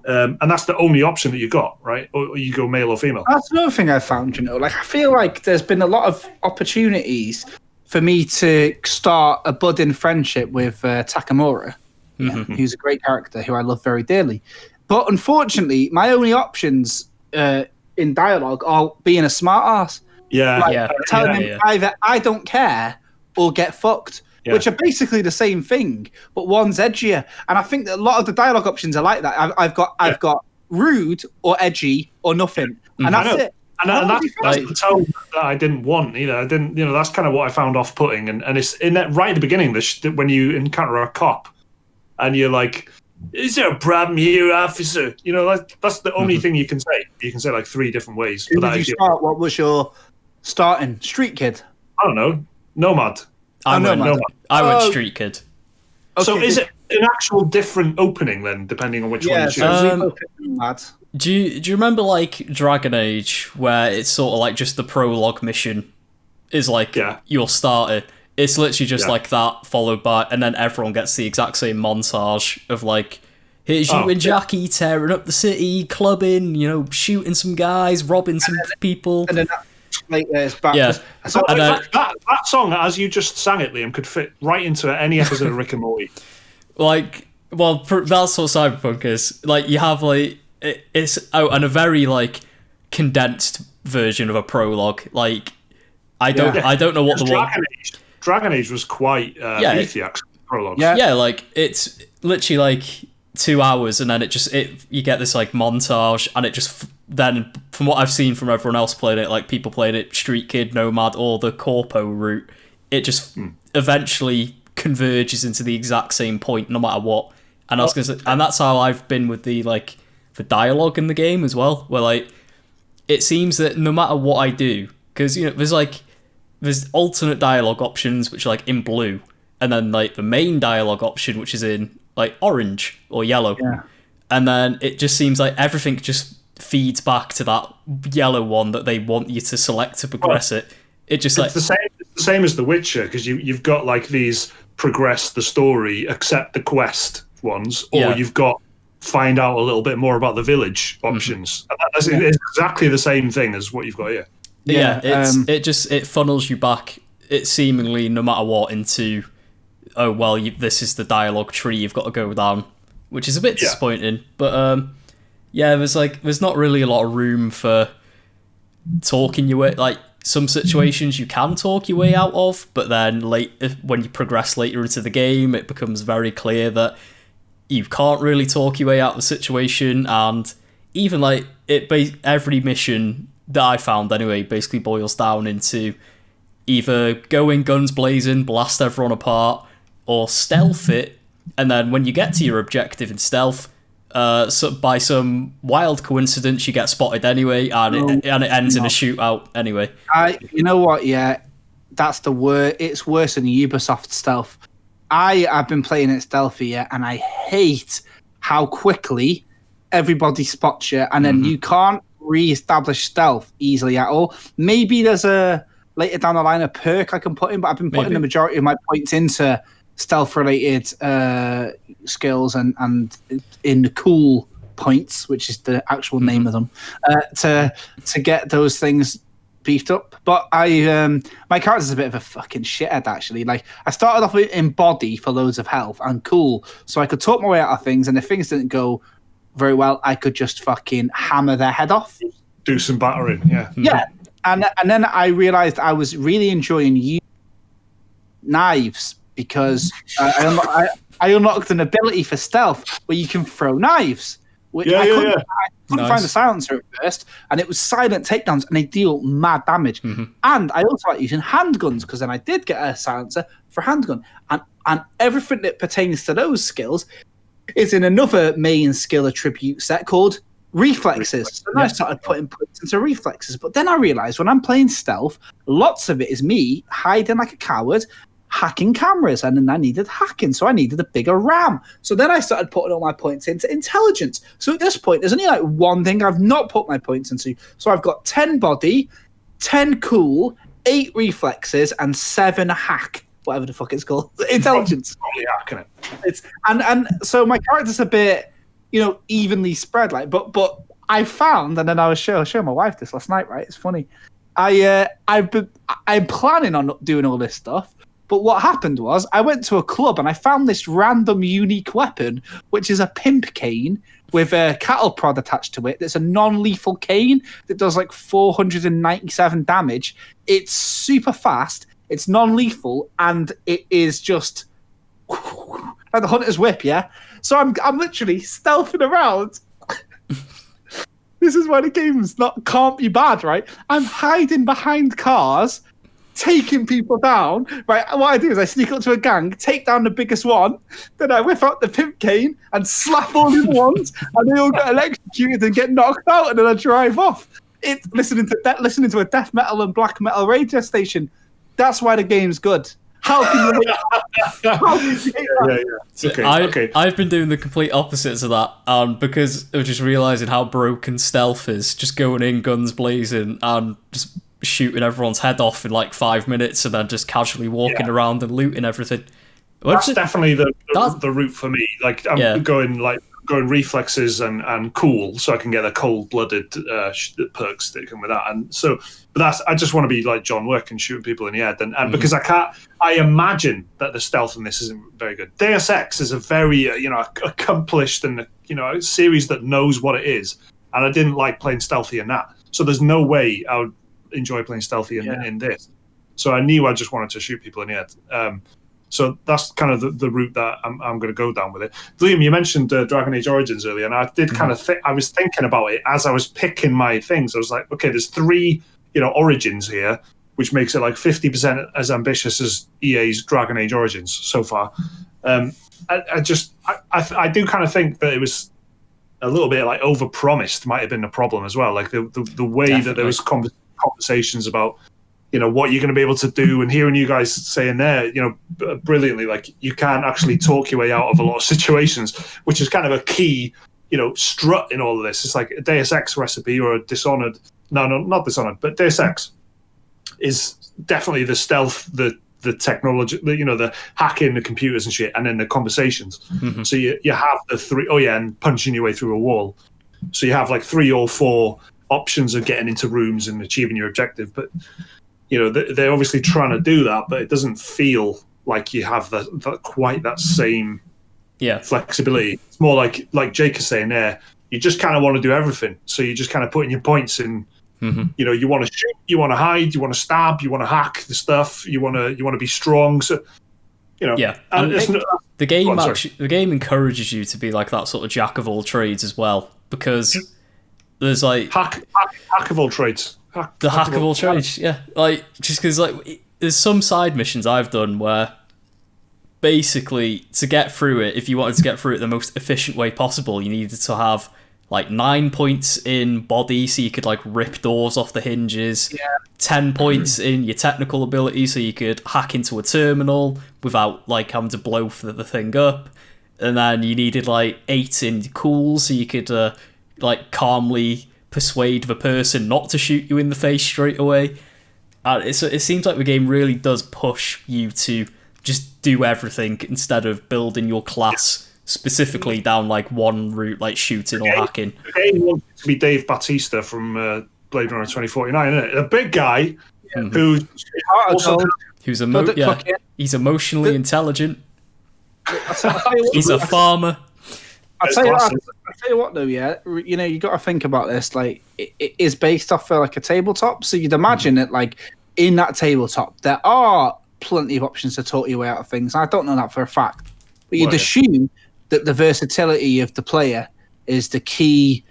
And that's the only option that you got, right? Or you go male or female. That's another thing I found, like I feel like there's been a lot of opportunities for me to start a budding friendship with Takamura, who's a great character who I love very dearly. But unfortunately, my only options in dialogue are being a smart ass. Telling him either I don't care or get fucked. Which are basically the same thing, but one's edgier. And I think that a lot of the dialogue options are like that. I've got rude or edgy or nothing, and that's it. And that's the tone that I didn't want either. I didn't, that's kind of what I found off-putting. And it's in that right at the beginning, when you encounter a cop, and you're like, "Is there a problem here, officer?" That's the only thing you can say. You can say like 3 different ways. What was your starting? Street kid? I don't know. Nomad. I went Street Kid. Okay, so is it an actual different opening then, depending on which one you choose? Do you remember like Dragon Age, where it's sort of like just the prologue mission is like your starter? It's literally just like that, followed by, and then everyone gets the exact same montage of like, here's you and Jackie tearing up the city, clubbing, shooting some guys, robbing some people. And then that song, as you just sang it, Liam, could fit right into any episode of Rick and Morty. Like, well, that's what Cyberpunk is. Like, you have like it's and a very like condensed version of a prologue. Like, I don't know what Dragon Age was quite beefy, actually. Prologue. Yeah, like it's literally like 2 hours, and then you get this like montage, and it just then, from what I've seen from everyone else playing it, like people playing it Street Kid, Nomad, or the Corpo route, it just eventually converges into the exact same point no matter what. And I was gonna say, and that's how I've been with the dialogue in the game as well, where like it seems that no matter what I do, because there's alternate dialogue options which are like in blue, and then like the main dialogue option which is in like orange or yellow, and then it just seems like everything just feeds back to that yellow one that they want you to select to progress it. It's the same as The Witcher, because you've got like these progress the story, accept the quest ones, or you've got find out a little bit more about the village options. It's exactly the same thing as what you've got here. It funnels you back, it seemingly no matter what, into this is the dialogue tree you've got to go down, which is a bit disappointing. But there's not really a lot of room for talking your way. Like, some situations you can talk your way out of, but then when you progress later into the game, it becomes very clear that you can't really talk your way out of the situation. And even like every mission that I found anyway basically boils down into either going guns blazing, blast everyone apart, or stealth it, and then when you get to your objective in stealth, so by some wild coincidence you get spotted anyway, and it ends in a shootout anyway. You know what? Yeah, that's the word. It's worse than Ubisoft stealth. I've been playing it stealthy, and I hate how quickly everybody spots you, and then you can't re-establish stealth easily at all. Maybe there's a later down the line a perk I can put in, but I've been putting the majority of my points into stealth-related skills and in the cool points, which is the actual name of them, to get those things beefed up. But my character's a bit of a fucking shithead, actually. Like, I started off in body for loads of health and cool, so I could talk my way out of things, and if things didn't go very well, I could just fucking hammer their head off. Do some battering, yeah. Yeah. And then I realized I was really enjoying using knives because I unlocked an ability for stealth where you can throw knives. Which I couldn't find a silencer at first, and it was silent takedowns, and they deal mad damage. And I also like using handguns, because then I did get a silencer for handgun. And everything that pertains to those skills is in another main skill attribute set called reflexes. So then I started putting points into reflexes. But then I realized when I'm playing stealth, lots of it is me hiding like a coward, hacking cameras, and then I needed hacking, so I needed a bigger RAM. So then I started putting all my points into intelligence. So at this point, there's only like one thing I've not put my points into. So I've got 10 body, 10 cool, 8 reflexes, and 7 hack, whatever the fuck it's called. Intelligence. Probably hacking it. It's and so my character's a bit, evenly spread. Like, but I found, and then I was showing my wife this last night. Right, it's funny. I'm planning on doing all this stuff. But what happened was I went to a club and I found this random unique weapon, which is a pimp cane with a cattle prod attached to it. That's a non-lethal cane that does like 497 damage. It's super fast. It's non-lethal, and it is just like the hunter's whip. Yeah. So I'm literally stealthing around. This is why the game's can't be bad, right? I'm hiding behind cars, taking people down, right? What I do is I sneak up to a gang, take down the biggest one, then I whip out the pimp cane and slap all the ones, and they all get electrocuted and get knocked out, and then I drive off. It's listening to a death metal and black metal radio station. That's why the game's good. How can you hate that? I've been doing the complete opposite to that, because of just realising how broken stealth is, just going in guns blazing and just shooting everyone's head off in like 5 minutes and then just casually walking around and looting everything. That's definitely the route for me. Like, I'm going reflexes and cool, so I can get the cold-blooded perks that come with that. And so, but I just want to be like John Wick and shooting people in the head. And because I imagine that the stealth in this isn't very good. Deus Ex is a very accomplished and a series that knows what it is, and I didn't like playing stealthy in that. So there's no way I would enjoy playing stealthy in this. So I knew I just wanted to shoot people in the head. So that's kind of the route that I'm going to go down with it. Liam, you mentioned Dragon Age Origins earlier, and I did kind of I was thinking about it as I was picking my things. I was like, okay, there's 3 Origins here, which makes it like 50% as ambitious as EA's Dragon Age Origins so far. I do kind of think that it was a little bit like overpromised might have been the problem as well. Like the way Definitely. That there was conversations about what you're going to be able to do, and hearing you guys saying there brilliantly, like, you can't actually talk your way out of a lot of situations, which is kind of a key strut in all of this. It's like a Deus Ex recipe or a Dishonored. No, not Dishonored, but Deus Ex is definitely the stealth, the technology, the hacking the computers and shit, and then the conversations. So you have the 3 and punching your way through a wall. So you have like 3 or 4 options of getting into rooms and achieving your objective. But they're obviously trying to do that, but it doesn't feel like you have quite that same flexibility. It's more like Jake is saying there, you just kind of want to do everything. So you're just kind of putting your points in. You want to shoot, you want to hide, you want to stab, you want to hack the stuff, you want to be strong. So and the game encourages you to be like that sort of jack of all trades as well, because there's like hack of all trades. Hack of all trades, like, just because like there's some side missions I've done where basically to get through it, if you wanted to get through it the most efficient way possible, you needed to have like 9 points in body, so you could like rip doors off the hinges. 10 points in your technical ability, so you could hack into a terminal without like having to blow the thing up. And then you needed like 8 in cool, so you could like calmly persuade the person not to shoot you in the face straight away. it seems like the game really does push you to just do everything instead of building your class specifically down like one route, like shooting or hacking. The game wants to be Dave Bautista from Blade Runner 2049, isn't it? A big guy who's he's emotionally intelligent. He's a farmer. I'll tell you what, though. Yeah, you know, you got to think about this. Like, it is based off of like a tabletop, so you'd imagine that, like, in that tabletop, there are plenty of options to talk your way out of things. I don't know that for a fact, but you'd assume that the versatility of the player is the key,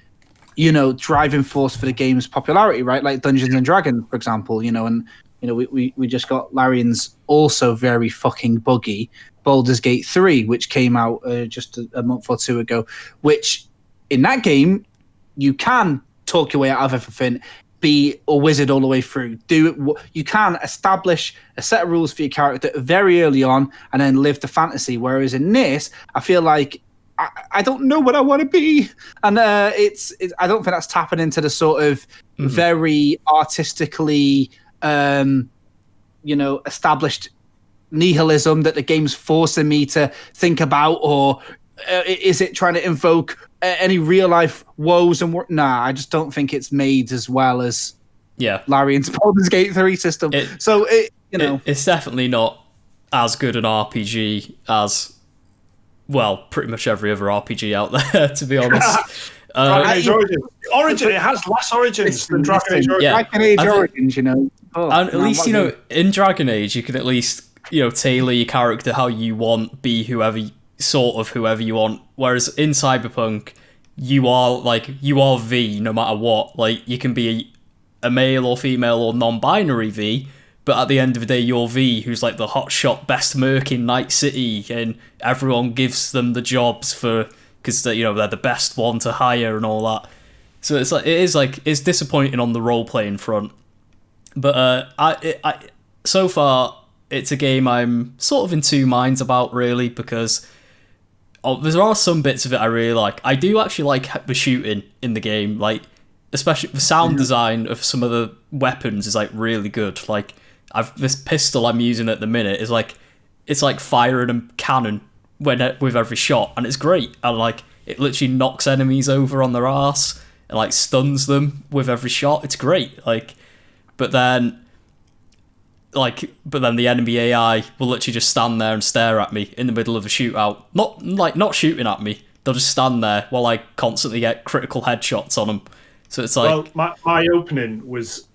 you know, driving force for the game's popularity, right? Like Dungeons and Dragons, for example. You know, and you know, we just got Larian's also very fucking buggy Baldur's Gate 3, which came out just a month or two ago, which in that game, you can talk your way out of everything, be a wizard all the way through. You can establish a set of rules for your character very early on and then live the fantasy. Whereas in this, I feel like I don't know what I want to be. And I don't think that's tapping into the sort of very artistically, you know, established nihilism that the game's forcing me to think about, or is it trying to invoke any real life woes and nah, I just don't think it's made as well as Larian's Baldur's Gate 3 system. It's definitely not as good an RPG as, well, pretty much every other RPG out there, to be honest. Dragon Age Origins. It has less origins than Dragon Age Origins. Dragon Age Origins, you know. And at least, you know, in Dragon Age, you can at least, you know, tailor your character how you want, be whoever you want. Whereas in Cyberpunk, you are V no matter what. Like, you can be a male or female or non-binary V, but at the end of the day, you're V, who's like the hotshot best merc in Night City, and everyone gives them the jobs because you know, they're the best one to hire and all that. So it's disappointing on the role playing front. But so far, it's a game I'm sort of in two minds about, really, because there are some bits of it I really like. I do actually like the shooting in the game, like, especially the sound design of some of the weapons is like really good. Like, this pistol I'm using at the minute is like, it's like firing a cannon with every shot, and it's great. And like, it literally knocks enemies over on their arse and like stuns them with every shot. It's great. Like, but then the enemy AI will literally just stand there and stare at me in the middle of a shootout. Not shooting at me. They'll just stand there while I constantly get critical headshots on them. So it's like, well, my opening was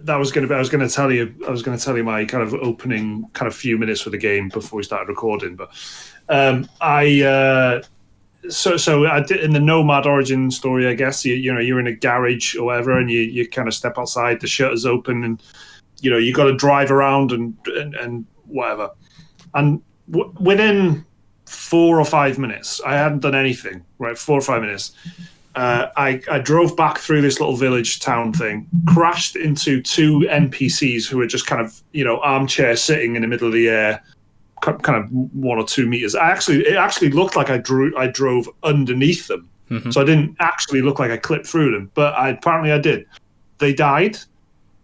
I was going to tell you my kind of opening kind of few minutes for the game before we started recording, but So I did, in the Nomad origin story, I guess you know, you're in a garage or whatever, and you kind of step outside, the shutters open, and you know, you got to drive around and whatever. And within 4 or 5 minutes, I hadn't done anything. Right, 4 or 5 minutes. I drove back through this little village town thing, crashed into 2 NPCs who were just kind of, you know, armchair sitting in the middle of the air, kind of 1 or 2 meters. It actually looked like I drove underneath them, so I didn't actually look like I clipped through them, but apparently I did. They died.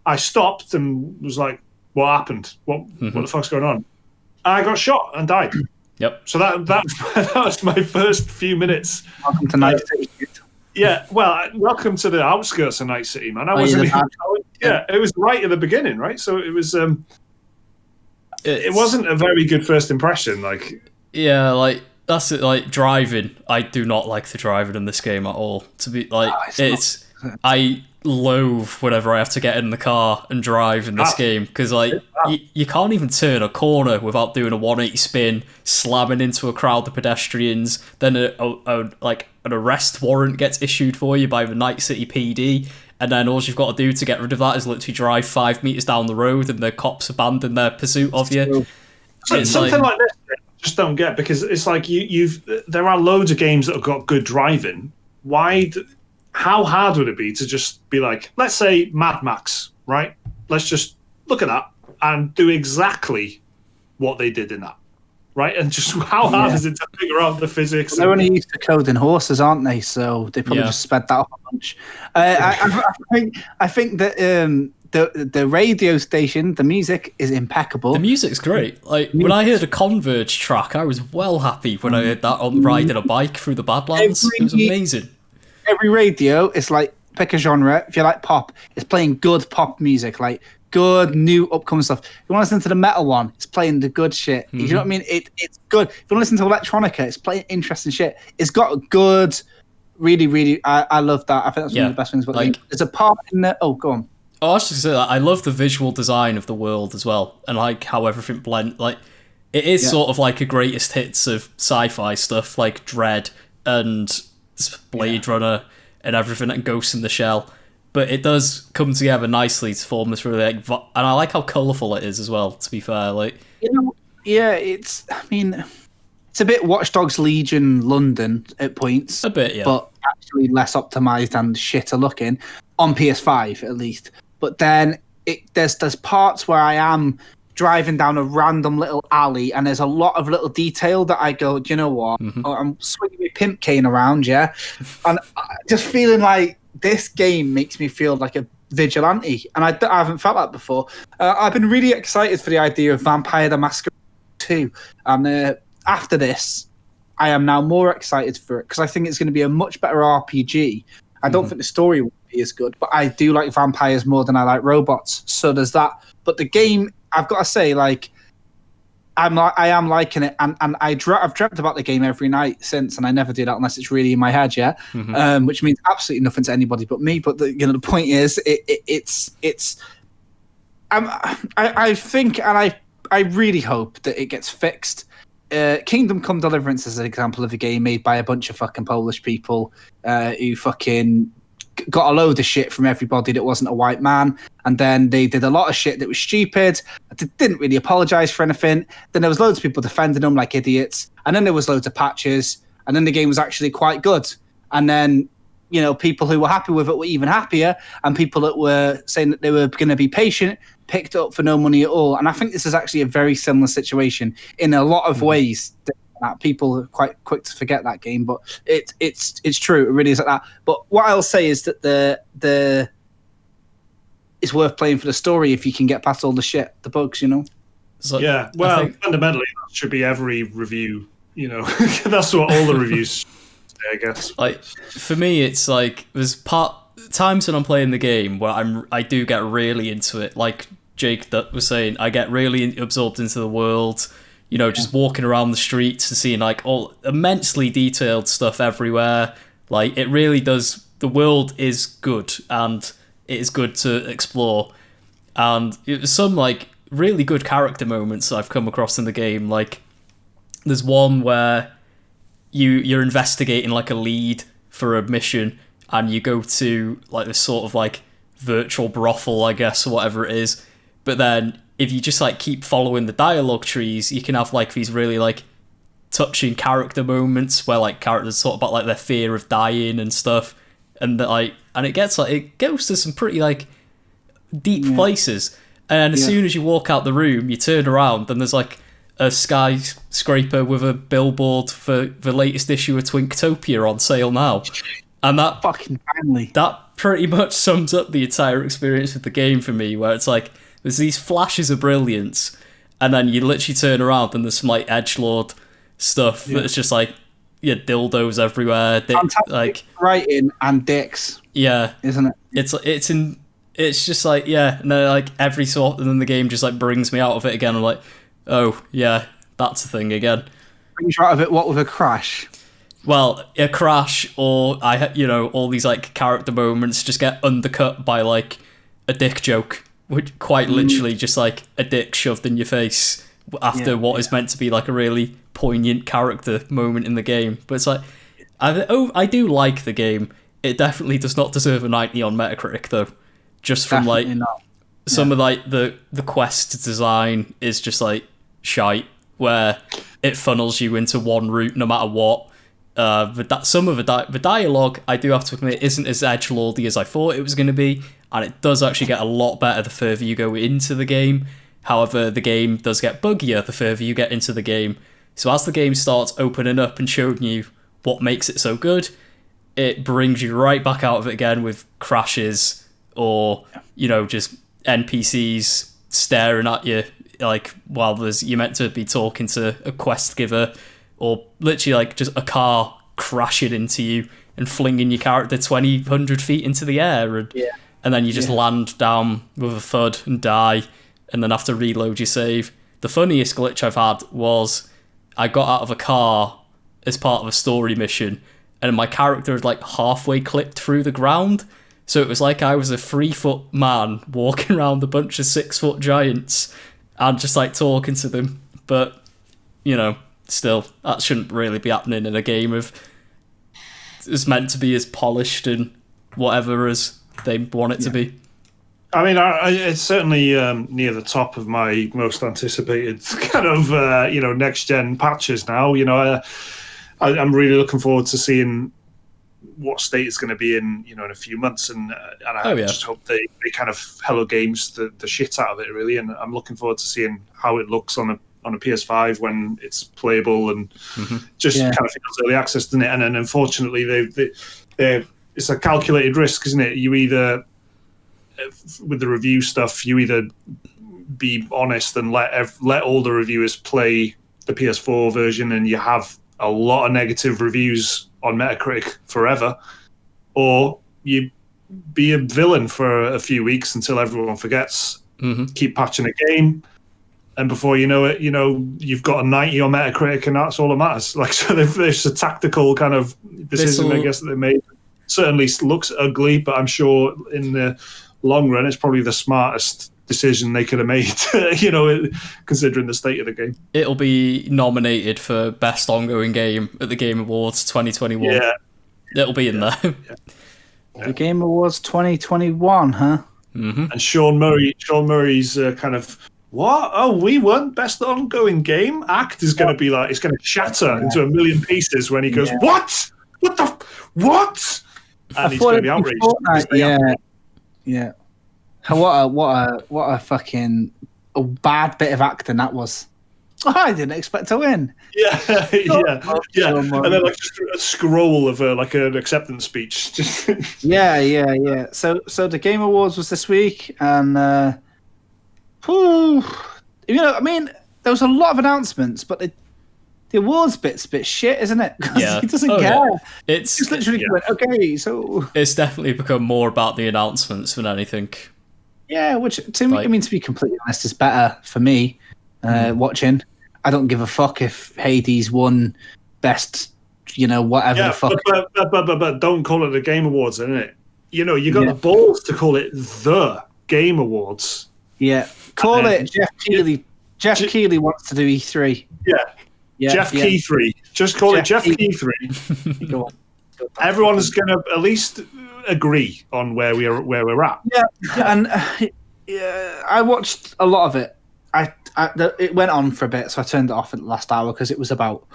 I stopped and was like, "What happened? What the fuck's going on?" I got shot and died. Yep. So that was my first few minutes. Welcome to Night City. Yeah, well, welcome to the outskirts of Night City, man. It was right at the beginning, right? So it was. It wasn't a very good first impression. Like, yeah, like that's it. Like driving, I do not like the driving in this game at all. To be like, I loathe whenever I have to get in the car and drive in this game, because like you can't even turn a corner without doing a 180 spin, slamming into a crowd of pedestrians. Then like an arrest warrant gets issued for you by the Night City PD. And then all you've got to do to get rid of that is literally drive 5 meters down the road, and the cops abandon their pursuit of you. Something like this, I just don't get, because it's like there are loads of games that have got good driving. How hard would it be to just be like, let's say Mad Max, right? Let's just look at that and do exactly what they did in that. Right, and just how hard is it to figure out the physics? They're only used to coding horses, aren't they? So they probably just sped that up a bunch. I think that the radio station, the music is impeccable. The music's great. Like when I heard a Converge track, I was well happy when I heard that on riding a bike through the Badlands. It was amazing. Every radio is like, pick a genre. If you like pop, it's playing good pop music, like good new upcoming stuff. If you want to listen to the metal one, it's playing the good shit. Mm-hmm. You know what I mean? It's good. If you want to listen to electronica, it's playing interesting shit. It's got good, really, really. I love that. I think that's one of the best things. But like, there's a part in there. Oh, go on. Oh, I was just gonna say that I love the visual design of the world as well, and like how everything blend. Like it is sort of like a greatest hits of sci-fi stuff, like Dread and Blade Runner and everything, and Ghost in the Shell. But it does come together nicely to form this really, and I like how colourful it is as well. To be fair, like it's. I mean, it's a bit Watch Dogs Legion London at points, a bit, but actually less optimized and shitter looking on PS5 at least. But then there's parts where I am driving down a random little alley, and there's a lot of little detail that I go, do you know what? Mm-hmm. I'm swinging my pimp cane around, and just feeling like this game makes me feel like a vigilante, and I haven't felt that before. I've been really excited for the idea of Vampire the Masquerade 2, and after this, I am now more excited for it because I think it's going to be a much better RPG. I don't think the story will be as good, but I do like vampires more than I like robots. So there's that. But the game, I've got to say, like, I am liking it, and I've dreamt about the game every night since, and I never do that unless it's really in my head, which means absolutely nothing to anybody but me. But the point is, I think, and I really hope that it gets fixed. Kingdom Come Deliverance is an example of a game made by a bunch of fucking Polish people who fucking got a load of shit from everybody that wasn't a white man, and then they did a lot of shit that was stupid. They didn't really apologize for anything. Then there was loads of people defending them like idiots, and then there was loads of patches, and then the game was actually quite good. And then people who were happy with it were even happier, and people that were saying that they were going to be patient picked it up for no money at all. And I think this is actually a very similar situation in a lot of ways. That people are quite quick to forget that game, but it's true. It really is like that. But what I'll say is that the it's worth playing for the story if you can get past all the shit, the bugs, So, yeah, well, fundamentally, that should be every review. That's what all the reviews say, I guess. Like for me, it's like there's times when I'm playing the game where I do get really into it. Like Jake that was saying, I get really absorbed into the world. Just walking around the streets and seeing like all immensely detailed stuff everywhere. Like it really does. The world is good, and it is good to explore. And it was some like really good character moments I've come across in the game. Like there's one where you're investigating like a lead for a mission, and you go to like this sort of like virtual brothel, I guess, or whatever it is. But then if you just like keep following the dialogue trees, you can have like these really like touching character moments where like characters talk about like their fear of dying and stuff, and it goes to some pretty like deep places. And as soon as you walk out the room, you turn around and there's like a skyscraper with a billboard for the latest issue of Twinktopia on sale now. And that fucking family. That pretty much sums up the entire experience with the game for me, where it's like there's these flashes of brilliance, and then you literally turn around and there's some like edgelord stuff that's just like dildos everywhere. Like writing and dicks. Yeah, isn't it? It's just like and then like every so often then the game just like brings me out of it again. I'm like, oh yeah, that's a thing again. Brings you out of it. What, with a crash? Well, a crash, or all these like character moments just get undercut by like a dick joke, which quite literally just like a dick shoved in your face after what is meant to be like a really poignant character moment in the game. But it's like, I do like the game. It definitely does not deserve a 90 on Metacritic though. Just from definitely like some of like the quest design is just like shite, where it funnels you into one route no matter what. Some of the dialogue, I do have to admit, isn't as edgelordy as I thought it was going to be, and it does actually get a lot better the further you go into the game. However, the game does get buggier the further you get into the game. So as the game starts opening up and showing you what makes it so good, it brings you right back out of it again with crashes or, just NPCs staring at you like while you're meant to be talking to a quest giver, or literally like just a car crashing into you and flinging your character 100 feet into the air, and then you just land down with a thud and die, and then have to reload your save. The funniest glitch I've had was I got out of a car as part of a story mission, and my character had like halfway clipped through the ground, so it was like I was a 3-foot man walking around a bunch of 6-foot giants and just like talking to them. But still, that shouldn't really be happening in a game it's meant to be as polished and whatever as they want it to be. I mean, it's certainly near the top of my most anticipated kind of next gen patches now. I'm really looking forward to seeing what state it's going to be in in a few months, and I just hope they kind of Hello Games the shit out of it, really. And I'm looking forward to seeing how it looks on a PS5 when it's playable, and just kind of feels early access, doesn't it? And then unfortunately, it's a calculated risk, isn't it? You either, with the review stuff, you either be honest and let all the reviewers play the PS4 version, and you have a lot of negative reviews on Metacritic forever, or you be a villain for a few weeks until everyone forgets. Keep patching a game, and before you know it, you've got a 90 on Metacritic, and that's all that matters. Like, so there's a tactical kind of decision, I guess, that they made. Certainly looks ugly, but I'm sure in the long run, it's probably the smartest decision they could have made, considering the state of the game. It'll be nominated for Best Ongoing Game at the Game Awards 2021. Yeah. It'll be in there. Yeah. The Game Awards 2021, huh? And Sean Murray's kind of, what? Oh, we won Best Ongoing Game? Act is going to be like, it's going to shatter into a million pieces when he goes, what? What the? What? And he's going to be outraged. Yeah. What a fucking bad bit of acting that was. I didn't expect to win. Yeah. And then like just a scroll of like an acceptance speech. Yeah. So the Game Awards was this week, and I mean, there was a lot of announcements, but the awards bit's a bit shit, isn't it? Because he doesn't care. Yeah. It's literally went, okay, so it's definitely become more about the announcements than anything. Yeah, which to me, to be completely honest, is better for me watching. I don't give a fuck if Hades won best, whatever the fuck. But don't call it the Game Awards, isn't it? You got the balls to call it the Game Awards. Yeah, call it Jeff Keighley. Jeff Keighley wants to do E3. Yeah, Jeff Keighley. Just call it Jeff Keighley. Go on. Everyone's going to at least agree on where we're at. Yeah, and I watched a lot of it. It went on for a bit, so I turned it off at the last hour because it was about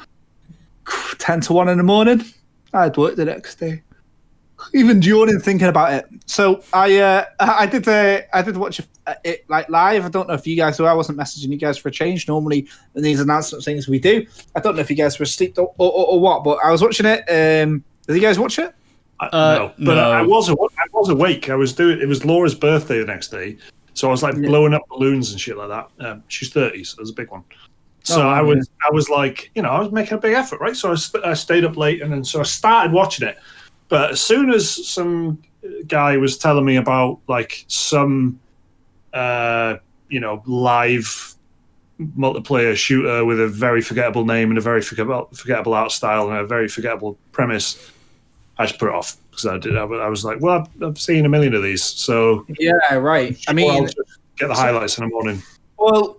10 to 1 in the morning. I had work the next day, even yawning thinking about it. So I did watch it like live. I don't know if you guys. I wasn't messaging you guys for a change. Normally in these announcement things we do. I don't know if you guys were asleep or what, but I was watching it. Did you guys watch it? No, but no. I was awake. It was Laura's birthday the next day, so I was like blowing up balloons and shit like that. She's 30, so it was a big one. So I was like, I was making a big effort, right? So I stayed up late, and then so I started watching it. But as soon as some guy was telling me about like some, live multiplayer shooter with a very forgettable name and a very forgettable art style and a very forgettable premise, I just put it off because I was like, well, I've seen a million of these, so yeah, right. I mean, I'll just get the highlights in the morning. Well,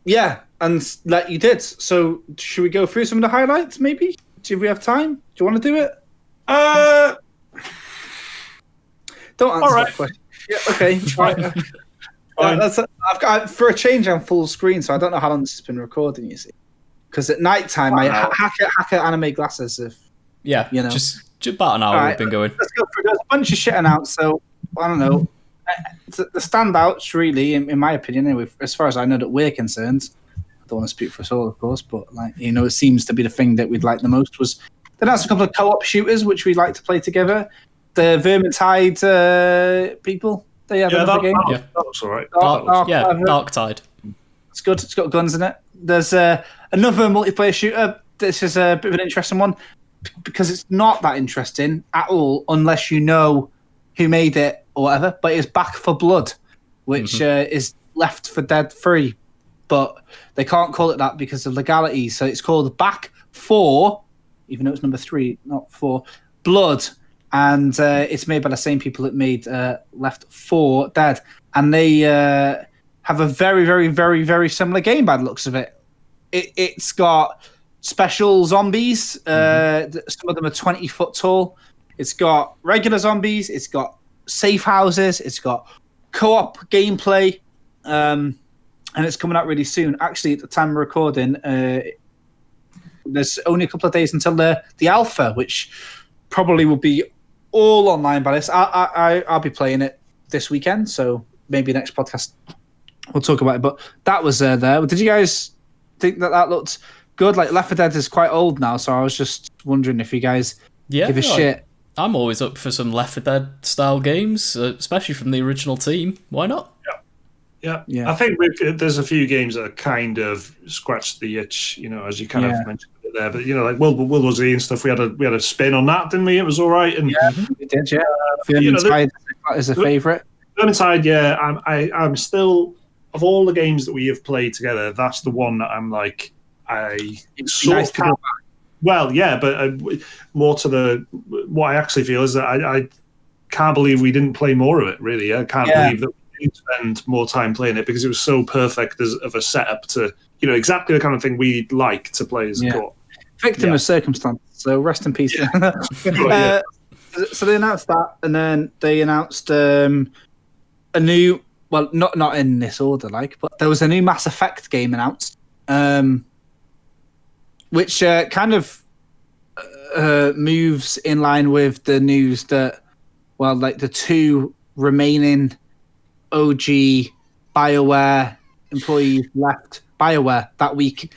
yeah, and like you did. So should we go through some of the highlights? Maybe. Do we have time? Do you want to do it? Don't answer that question. Yeah, okay. Fine. I've got for a change. I'm full screen, so I don't know how long this has been recording. You see, because at night time, I hack anime glasses. Just about an hour we've been going. Let's go through. There's a bunch of shit announced, so I don't know. The standouts, really, in my opinion, anyway, as far as I know that we're concerned, I don't want to speak for us all, of course, but it seems to be the thing that we'd like the most was they announced a couple of co-op shooters which we'd like to play together. The Vermintide people, They have another game. That looks all right. Darktide. It's good. It's got guns in it. There's another multiplayer shooter. This is a bit of an interesting one because it's not that interesting at all unless you know who made it or whatever. But it's Back 4 Blood, which is Left 4 Dead 3. But they can't call it that because of legality. So it's called Back 4, even though it's number 3, not 4, Blood. And it's made by the same people that made Left 4 Dead. And they have a very, very, very, very similar game by the looks of it. It's got special zombies. Some of them are 20 foot tall. It's got regular zombies. It's got safe houses. It's got co-op gameplay. And it's coming out really soon. Actually, at the time of recording, there's only a couple of days until the alpha, which probably will be all online by this. I'll be playing it this weekend, so maybe next podcast we'll talk about it. But that was there. Did you guys think that looked good? Like, Left 4 Dead is quite old now, so I was just wondering if you guys give a shit. I'm always up for some Left 4 Dead style games, especially from the original team. Why not? Yeah. I think there's a few games that kind of scratched the itch, as you kind of mentioned it there. But like World War Z and stuff, we had a spin on that, didn't we? It was all right. And we did. Yeah, Vermintide is a favourite. Vermintide, yeah. I'm still, of all the games that we have played together, that's the one that I'm like, well, yeah, but more to what I actually feel is that I can't believe we didn't play more of it. Really, I can't believe that we didn't spend more time playing it because it was so perfect of a setup to exactly the kind of thing we'd like to play as a co-op. Victim of circumstance. So rest in peace. Yeah. So they announced that, and then they announced a new. Well, not in this order, but there was a new Mass Effect game announced. Which kind of moves in line with the news that, the two remaining OG BioWare employees left BioWare that week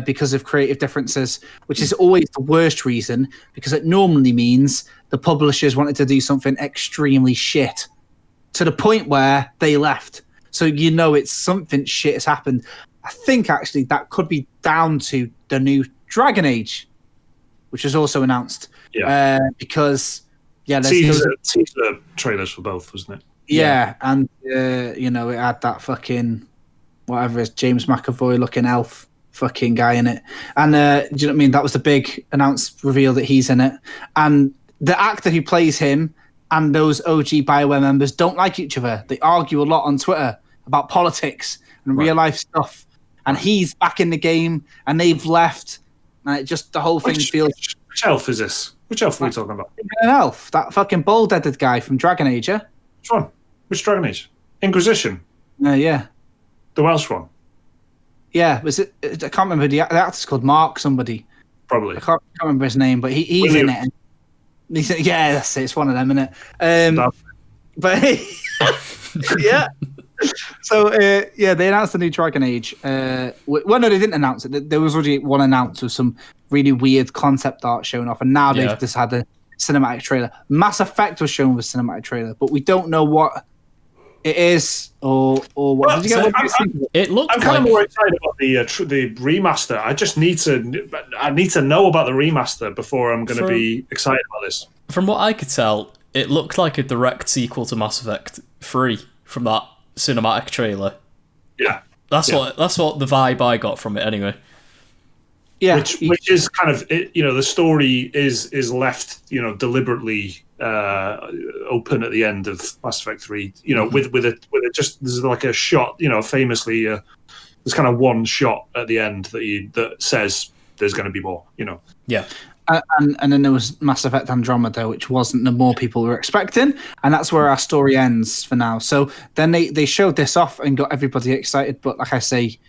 because of creative differences, which is always the worst reason because it normally means the publishers wanted to do something extremely shit to the point where they left. So it's something shit has happened. I think actually that could be down to the new Dragon Age, which was also announced. Yeah. Because there's teaser trailers for both, wasn't it? Yeah, and it had that fucking whatever is James McAvoy looking elf fucking guy in it, and do you know what I mean? That was the big announced reveal that he's in it, and the actor who plays him and those OG BioWare members don't like each other. They argue a lot on Twitter about politics and real life stuff. And he's back in the game, and they've left. And it just the whole thing feels. Which elf is this? Which elf are we talking about? An elf, that fucking bald-headed guy from Dragon Age. Yeah? Which one? Which Dragon Age? Inquisition. Yeah. The Welsh one. Yeah, was it? I can't remember. The actor's called Mark somebody. Probably. I can't remember his name, but he's in it. Yeah, that's it. It's one of them, isn't it? But yeah. So they announced the new Dragon Age. No, they didn't announce it. There was already one announced with some really weird concept art showing off, and now they've just had a cinematic trailer. Mass Effect was shown with a cinematic trailer, but we don't know what it is or what. Well, did you get it looked. I'm kind of more excited about the remaster. I need to know about the remaster before I'm going to be excited about this. From what I could tell, it looked like a direct sequel to Mass Effect 3 from that cinematic trailer. Yeah, that's what the vibe I got from it anyway. Yeah, which is kind of the story is left deliberately open at the end of Mass Effect 3. With it just there's like a shot. Famously, there's kind of one shot at the end that says there's going to be more. Yeah. And then there was Mass Effect Andromeda, which wasn't the more people were expecting, and that's where our story ends for now. So then they showed this off and got everybody excited. But like I say,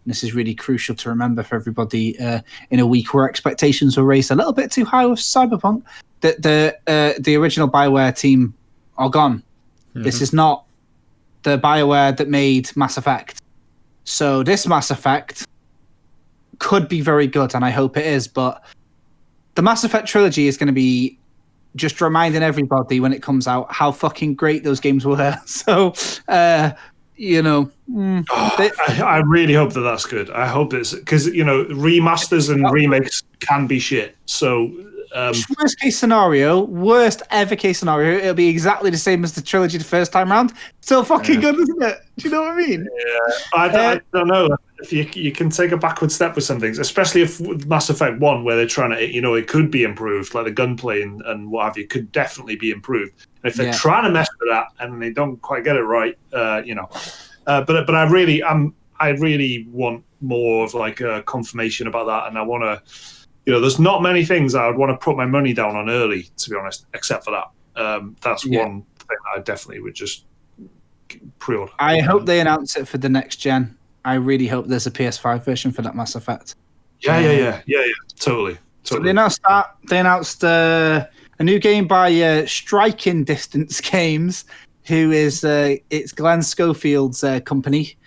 this is really crucial to remember for everybody in a week where expectations were raised a little bit too high with Cyberpunk. That the original BioWare team are gone. Mm-hmm. This is not the BioWare that made Mass Effect. So this Mass Effect could be very good, and I hope it is, but the Mass Effect trilogy is going to be just reminding everybody when it comes out how fucking great those games were. So, you know, I really hope that that's good. I hope it's because remasters and remakes can be shit. So worst case scenario, worst ever case scenario, it'll be exactly the same as the trilogy the first time round. Still fucking good, isn't it? Do you know what I mean? Yeah, I don't know if you can take a backward step with some things, especially if with Mass Effect 1, where they're trying to, it could be improved, like the gunplay and what have you, could definitely be improved. And if they're trying to mess with that and they don't quite get it right, but I really want more of like a confirmation about that, and I want to. There's not many things I would want to put my money down on early, to be honest, except for that. That's one thing that I definitely would just pre-order. I hope they announce it for the next gen. I really hope there's a PS5 version for that Mass Effect. Yeah, totally. So they announced that. They announced a new game by Striking Distance Games, who is it's Glenn Schofield's company.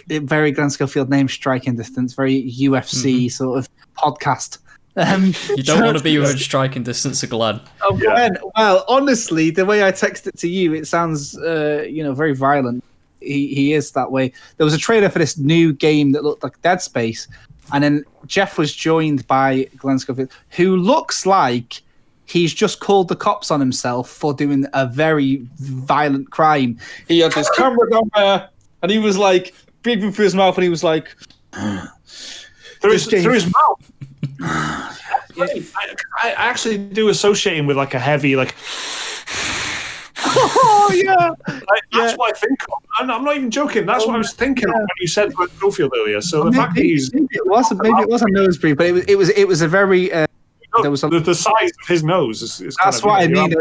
Very Glenn Schofield name, Striking Distance. Very UFC sort of podcast. You don't want to be within striking distance of Glenn. Oh, Glenn. Well, honestly, the way I text it to you, it sounds, very violent. He is that way. There was a trailer for this new game that looked like Dead Space, and then Jeff was joined by Glenn Schofield, who looks like he's just called the cops on himself for doing a very violent crime. He had his camera down there, and he was like breathing through his mouth, and he was like through his mouth. I actually do associate him with like a heavy like. Oh yeah, that's what I think of. I'm not even joking. That's what I was thinking of when you said Schofield earlier. So the fact that maybe it wasn't a nose breathe, but it was a very. There was the size of his nose is that's what I mean.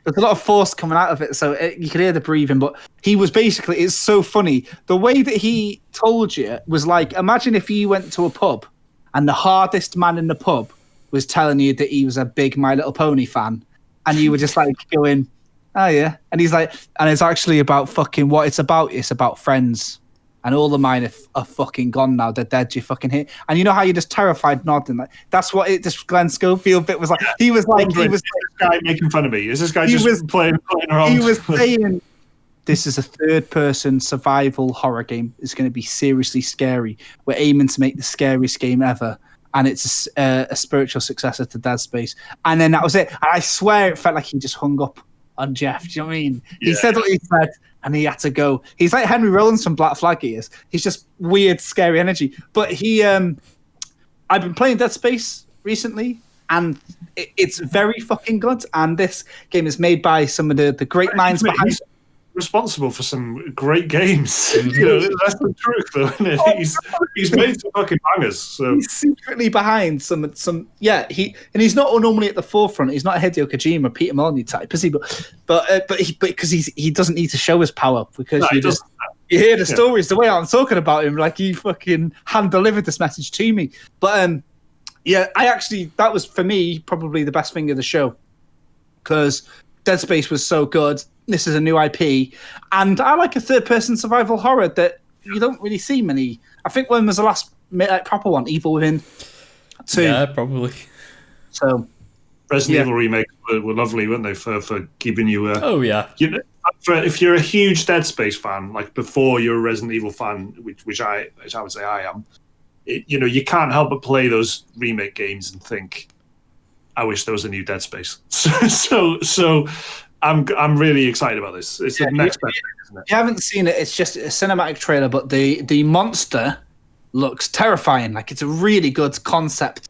There's a lot of force coming out of it, so you could hear the breathing. But he was basically, it's so funny. The way that he told you was like, imagine if you went to a pub and the hardest man in the pub was telling you that he was a big My Little Pony fan, and you were just like going, oh yeah. And he's like, and it's actually about fucking what it's about. It's about friends. And all of mine are fucking gone now. They're dead. You fucking hit. And you know how you're just terrified nodding? Like, that's what this Glenn Schofield bit was like. He was like, this guy making fun of me. Is this guy just playing around? He was saying, this is a third-person survival horror game. It's going to be seriously scary. We're aiming to make the scariest game ever. And it's a spiritual successor to Dead Space. And then that was it. And I swear it felt like he just hung up on Jeff. Do you know what I mean? Yeah. He said what he said, and he had to go. He's like Henry Rollins from Black Flag. He is. He's just weird, scary energy. But he, I've been playing Dead Space recently, and it's very fucking good. And this game is made by some of the great minds behind. Responsible for some great games. That's the truth, though, isn't it? He's made some fucking bangers. So he's secretly behind some. He's not normally at the forefront. He's not a Hideo Kojima, Peter Molyneux type, is he? But because he doesn't need to show his power, because you hear the stories the way I'm talking about him, like he fucking hand delivered this message to me. But that was for me probably the best thing of the show, because Dead Space was so good. This is a new IP, and I like a third-person survival horror that you don't really see many. I think when was the last proper one? Evil Within 2. Yeah, probably. So, Resident Evil remakes were lovely, weren't they? For giving you a. Oh yeah. If you're a huge Dead Space fan, like before you're a Resident Evil fan, which I would say I am, you can't help but play those remake games and think, I wish there was a new Dead Space. So I'm really excited about this. It's the next best thing, isn't it? You haven't seen it. It's just a cinematic trailer, but the monster looks terrifying. Like, it's a really good concept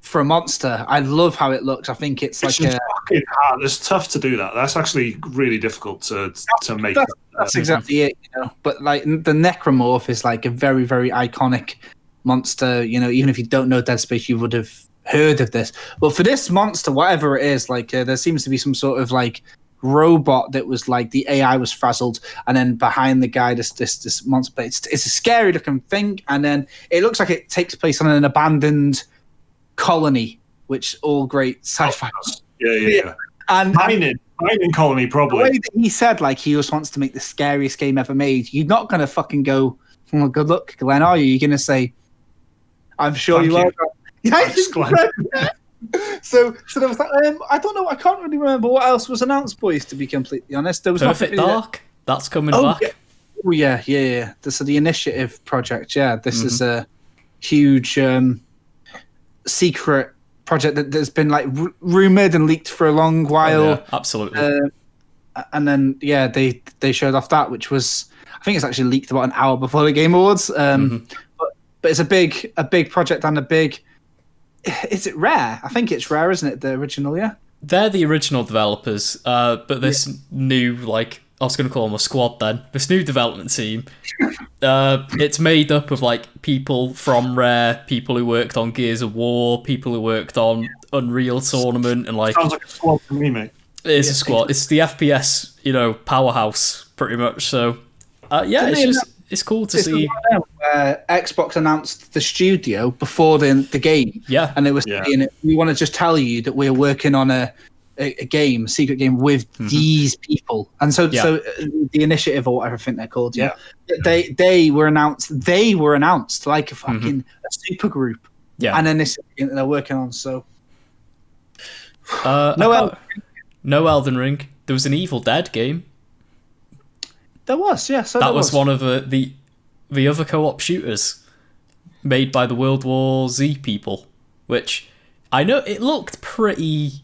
for a monster. I love how it looks. I think it's like fucking hard. It's tough to do that. That's actually really difficult to make. That's exactly it. But like the Necromorph is like a very, very iconic monster. Even if you don't know Dead Space, you would have heard of this. But for this monster, whatever it is, like there seems to be some sort of like robot that was like the AI was frazzled, and then behind the guy this monster. But it's a scary looking thing, and then it looks like it takes place on an abandoned colony, which all great sci-fi. Yeah. And mining colony, probably. The way that he said, like, he just wants to make the scariest game ever made. You're not going to fucking go, oh, good luck, Glenn, are you? You're going to say, I'm sure you are. So there was that. I don't know. I can't really remember what else was announced, boys. To be completely honest, there was Perfect Dark. That's coming back. Yeah. Oh yeah. So the Initiative project. Yeah, this is a huge secret project that's been like rumored and leaked for a long while. Oh, yeah, absolutely. And then they showed off that, which was, I think it's actually leaked about an hour before the Game Awards. But it's a big project and a big. Is it Rare? I think it's Rare, isn't it? The original, yeah. They're the original developers, but this new, like, I was going to call them a squad then. This new development team, it's made up of like people from Rare, people who worked on Gears of War, people who worked on Unreal Tournament, and like. Sounds like a squad to me, mate. It's a squad. It's the FPS, powerhouse, pretty much. So, it's cool to see. Xbox announced the studio before the game. Yeah. And it was saying, we want to just tell you that we're working on a secret game with these people. And so the Initiative or whatever I think they're called, they were announced like a fucking a super group. Yeah. And then this they're working on, so no Elden Ring. There was an Evil Dead game. There was, yeah. So that was one of the other co-op shooters made by the World War Z people, which I know it looked pretty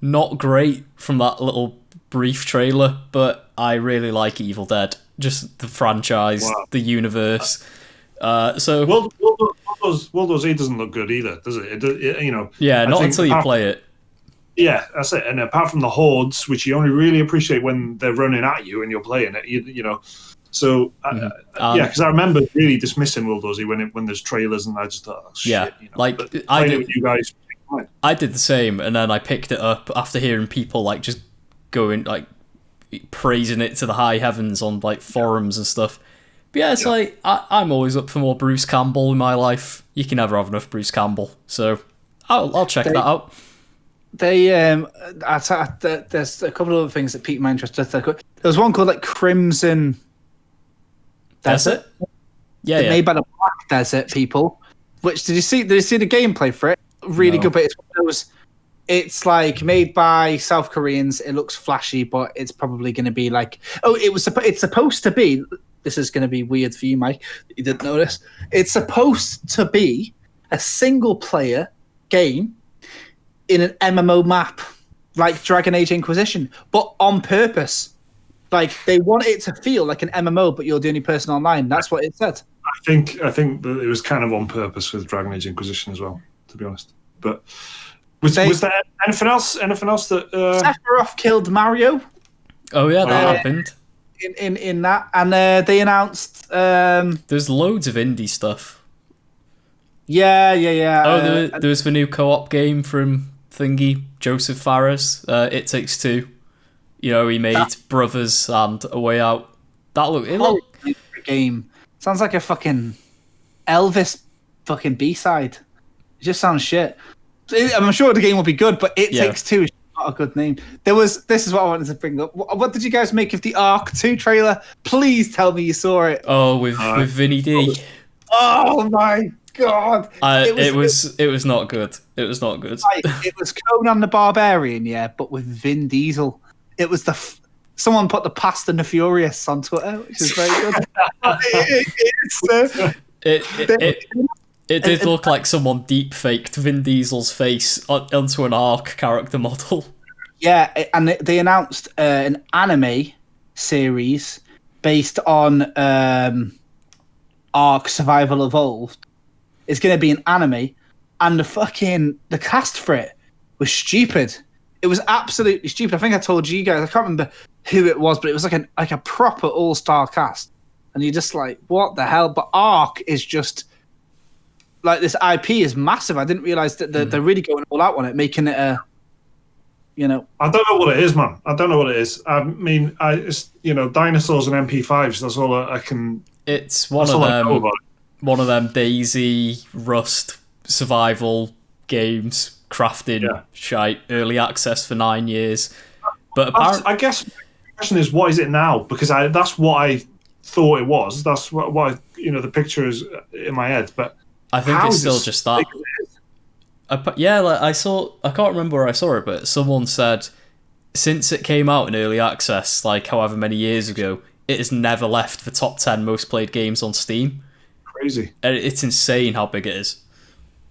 not great from that little brief trailer, but I really like Evil Dead, just the franchise, the universe. So World War Z doesn't look good either, does it? Not until you play it. Yeah, that's it. And apart from the hordes, which you only really appreciate when they're running at you and you're playing it, So because I remember really dismissing World War Z when there's trailers, and I just thought, oh, shit. Like I did with you guys. I did the same, and then I picked it up after hearing people like just going like praising it to the high heavens on like forums and stuff. But yeah, it's like I'm always up for more Bruce Campbell in my life. You can never have enough Bruce Campbell, so I'll check that out. They there's a couple of other things that piqued my interest. There was one called like Crimson Desert. Yeah, made by the Black Desert people. Which did you see the gameplay for it? Really good, but it's like made by South Koreans. It looks flashy, but it's probably going to be like it's supposed to be. This is going to be weird for you, Mike. You didn't notice. It's supposed to be a single player game in an MMO map, like Dragon Age Inquisition, but on purpose. Like they want it to feel like an MMO, but you're the only person online. That's what it said. I think that it was kind of on purpose with Dragon Age Inquisition as well, to be honest. But was there anything else? Anything else that Sephiroth killed Mario? Oh yeah, that happened. In that, and they announced. There's loads of indie stuff. Yeah. Oh, there was the new co-op game from Thingy, Joseph Fares. It Takes Two. He made Brothers and A Way Out. That looked game. Sounds like a fucking Elvis fucking B-side. It just sounds shit. I'm sure the game will be good, but It Takes Two is not a good name. This is what I wanted to bring up. What did you guys make of the Ark 2 trailer? Please tell me you saw it. Oh, with Vinny D. Oh my god! It was not good. It was not good. It was Conan the Barbarian, but with Vin Diesel. It was someone put the Fast and the Furious on Twitter, which is very good. It did look like someone deep faked Vin Diesel's face onto an Ark character model. Yeah, and they announced an anime series based on Ark Survival Evolved. It's going to be an anime, and the cast for it was stupid. It was absolutely stupid. I think I told you guys. I can't remember who it was, but it was like a proper all-star cast, and you're just like, what the hell? But Ark is just like this IP is massive. I didn't realize that they're really going all out on it, making it a. I don't know what it is, man. I don't know what it is. I mean, it's dinosaurs and MP5s. That's all I can. It's one of them Daisy, Rust, survival games. Crafting shite, early access for 9 years. But I guess the question is, what is it now? Because that's what I thought it was. That's what the picture is in my head. But I think it's still just that. I saw. I can't remember where I saw it, but someone said since it came out in early access, like however many years ago, it has never left the top 10 most played games on Steam. Crazy. And it's insane how big it is.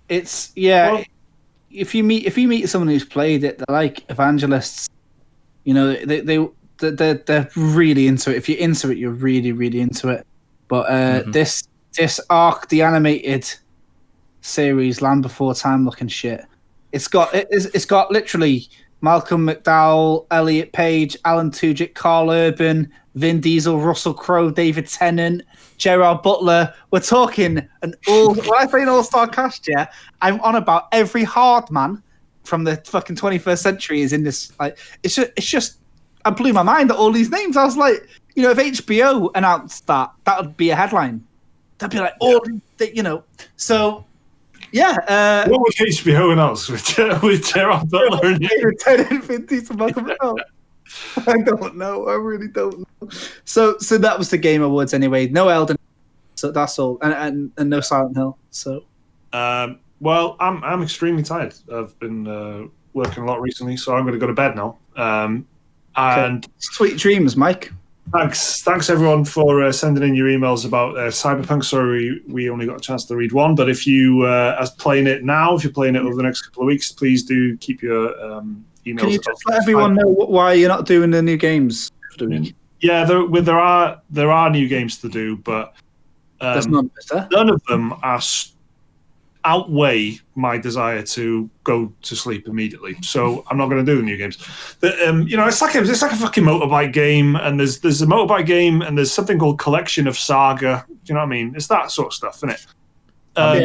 It's Well, if you meet someone who's played it, they're like evangelists. You know, they're really into it. If you're into it, you're really, really into it. But this Ark, the animated series, Land Before Time looking shit. It's got literally Malcolm McDowell, Elliot Page, Alan Tudyk, Carl Urban, Vin Diesel, Russell Crowe, David Tennant, Gerard Butler. We're talking when I say an all-star cast, yeah, I'm on about every hard man from the fucking 21st century is in this. Like, it's just, I blew my mind at all these names. I was like, you know, if HBO announced that would be a headline. That'd be like, so. Yeah. What was HBO announced with Gerard Butler and David Tennant, Vin Diesel, Malcolm McDowell? I don't know. I really don't know. So that was the Game Awards anyway. No Elden, so that's all, and no Silent Hill. So, well, I'm extremely tired. I've been working a lot recently, so I'm going to go to bed now. And sweet dreams, Mike. Thanks everyone for sending in your emails about Cyberpunk. Sorry, we only got a chance to read one, but if you are playing it now, if you're playing it over the next couple of weeks, please do keep your emails. Can you just let everyone know why you're not doing the new games for the week? Yeah, there are new games to do, but there's none of them outweigh my desire to go to sleep immediately. So I'm not going to do the new games. But, it's like a fucking motorbike game, and there's a motorbike game, and there's something called Collection of Saga. Do you know what I mean? It's that sort of stuff, isn't it? I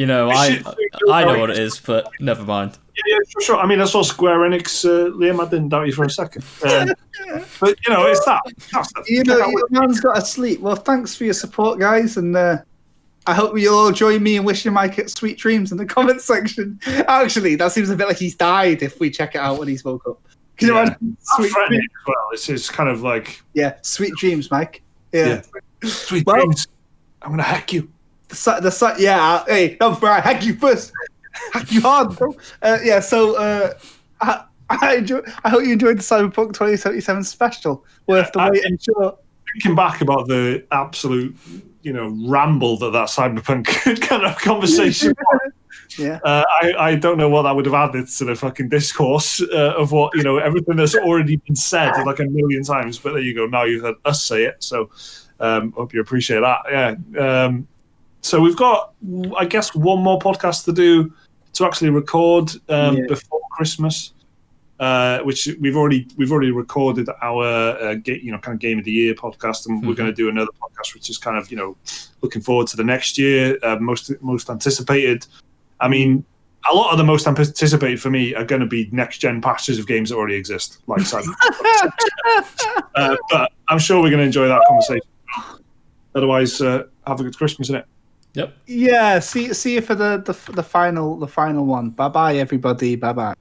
know what it is, but never mind. Yeah, sure. I mean, I saw Square Enix, Liam. I didn't doubt you for a second. But it's that stuff. Your man's got to sleep. Well, thanks for your support, guys, and I hope you'll all join me in wishing Mike sweet dreams in the comment section. Actually, that seems a bit like he's died if we check it out when he's woke up. Can you imagine? Sweet dreams. Well, it's kind of like sweet dreams, Mike. Yeah. Sweet dreams. I'm gonna hack you. Hey, no, bro, I hack you first. Hack you hard, bro. So I hope you enjoyed the Cyberpunk 2077 special. Worth the wait, I'm sure. Thinking back about the absolute, ramble that Cyberpunk kind of conversation was. Yeah. I don't know what that would have added to the fucking discourse of what, everything that's already been said like a million times. But there you go. Now you've had us say it. So hope you appreciate that. Yeah. So we've got, I guess, one more podcast to do to actually record before Christmas, which we've already recorded our kind of Game of the Year podcast, and we're going to do another podcast, which is kind of looking forward to the next year, most anticipated. I mean, a lot of the most anticipated for me are going to be next gen patches of games that already exist, like Cyberpunk. But I'm sure we're going to enjoy that conversation. Otherwise, have a good Christmas, innit? Yep. Yeah. See you for the final one. Bye bye, everybody. Bye bye.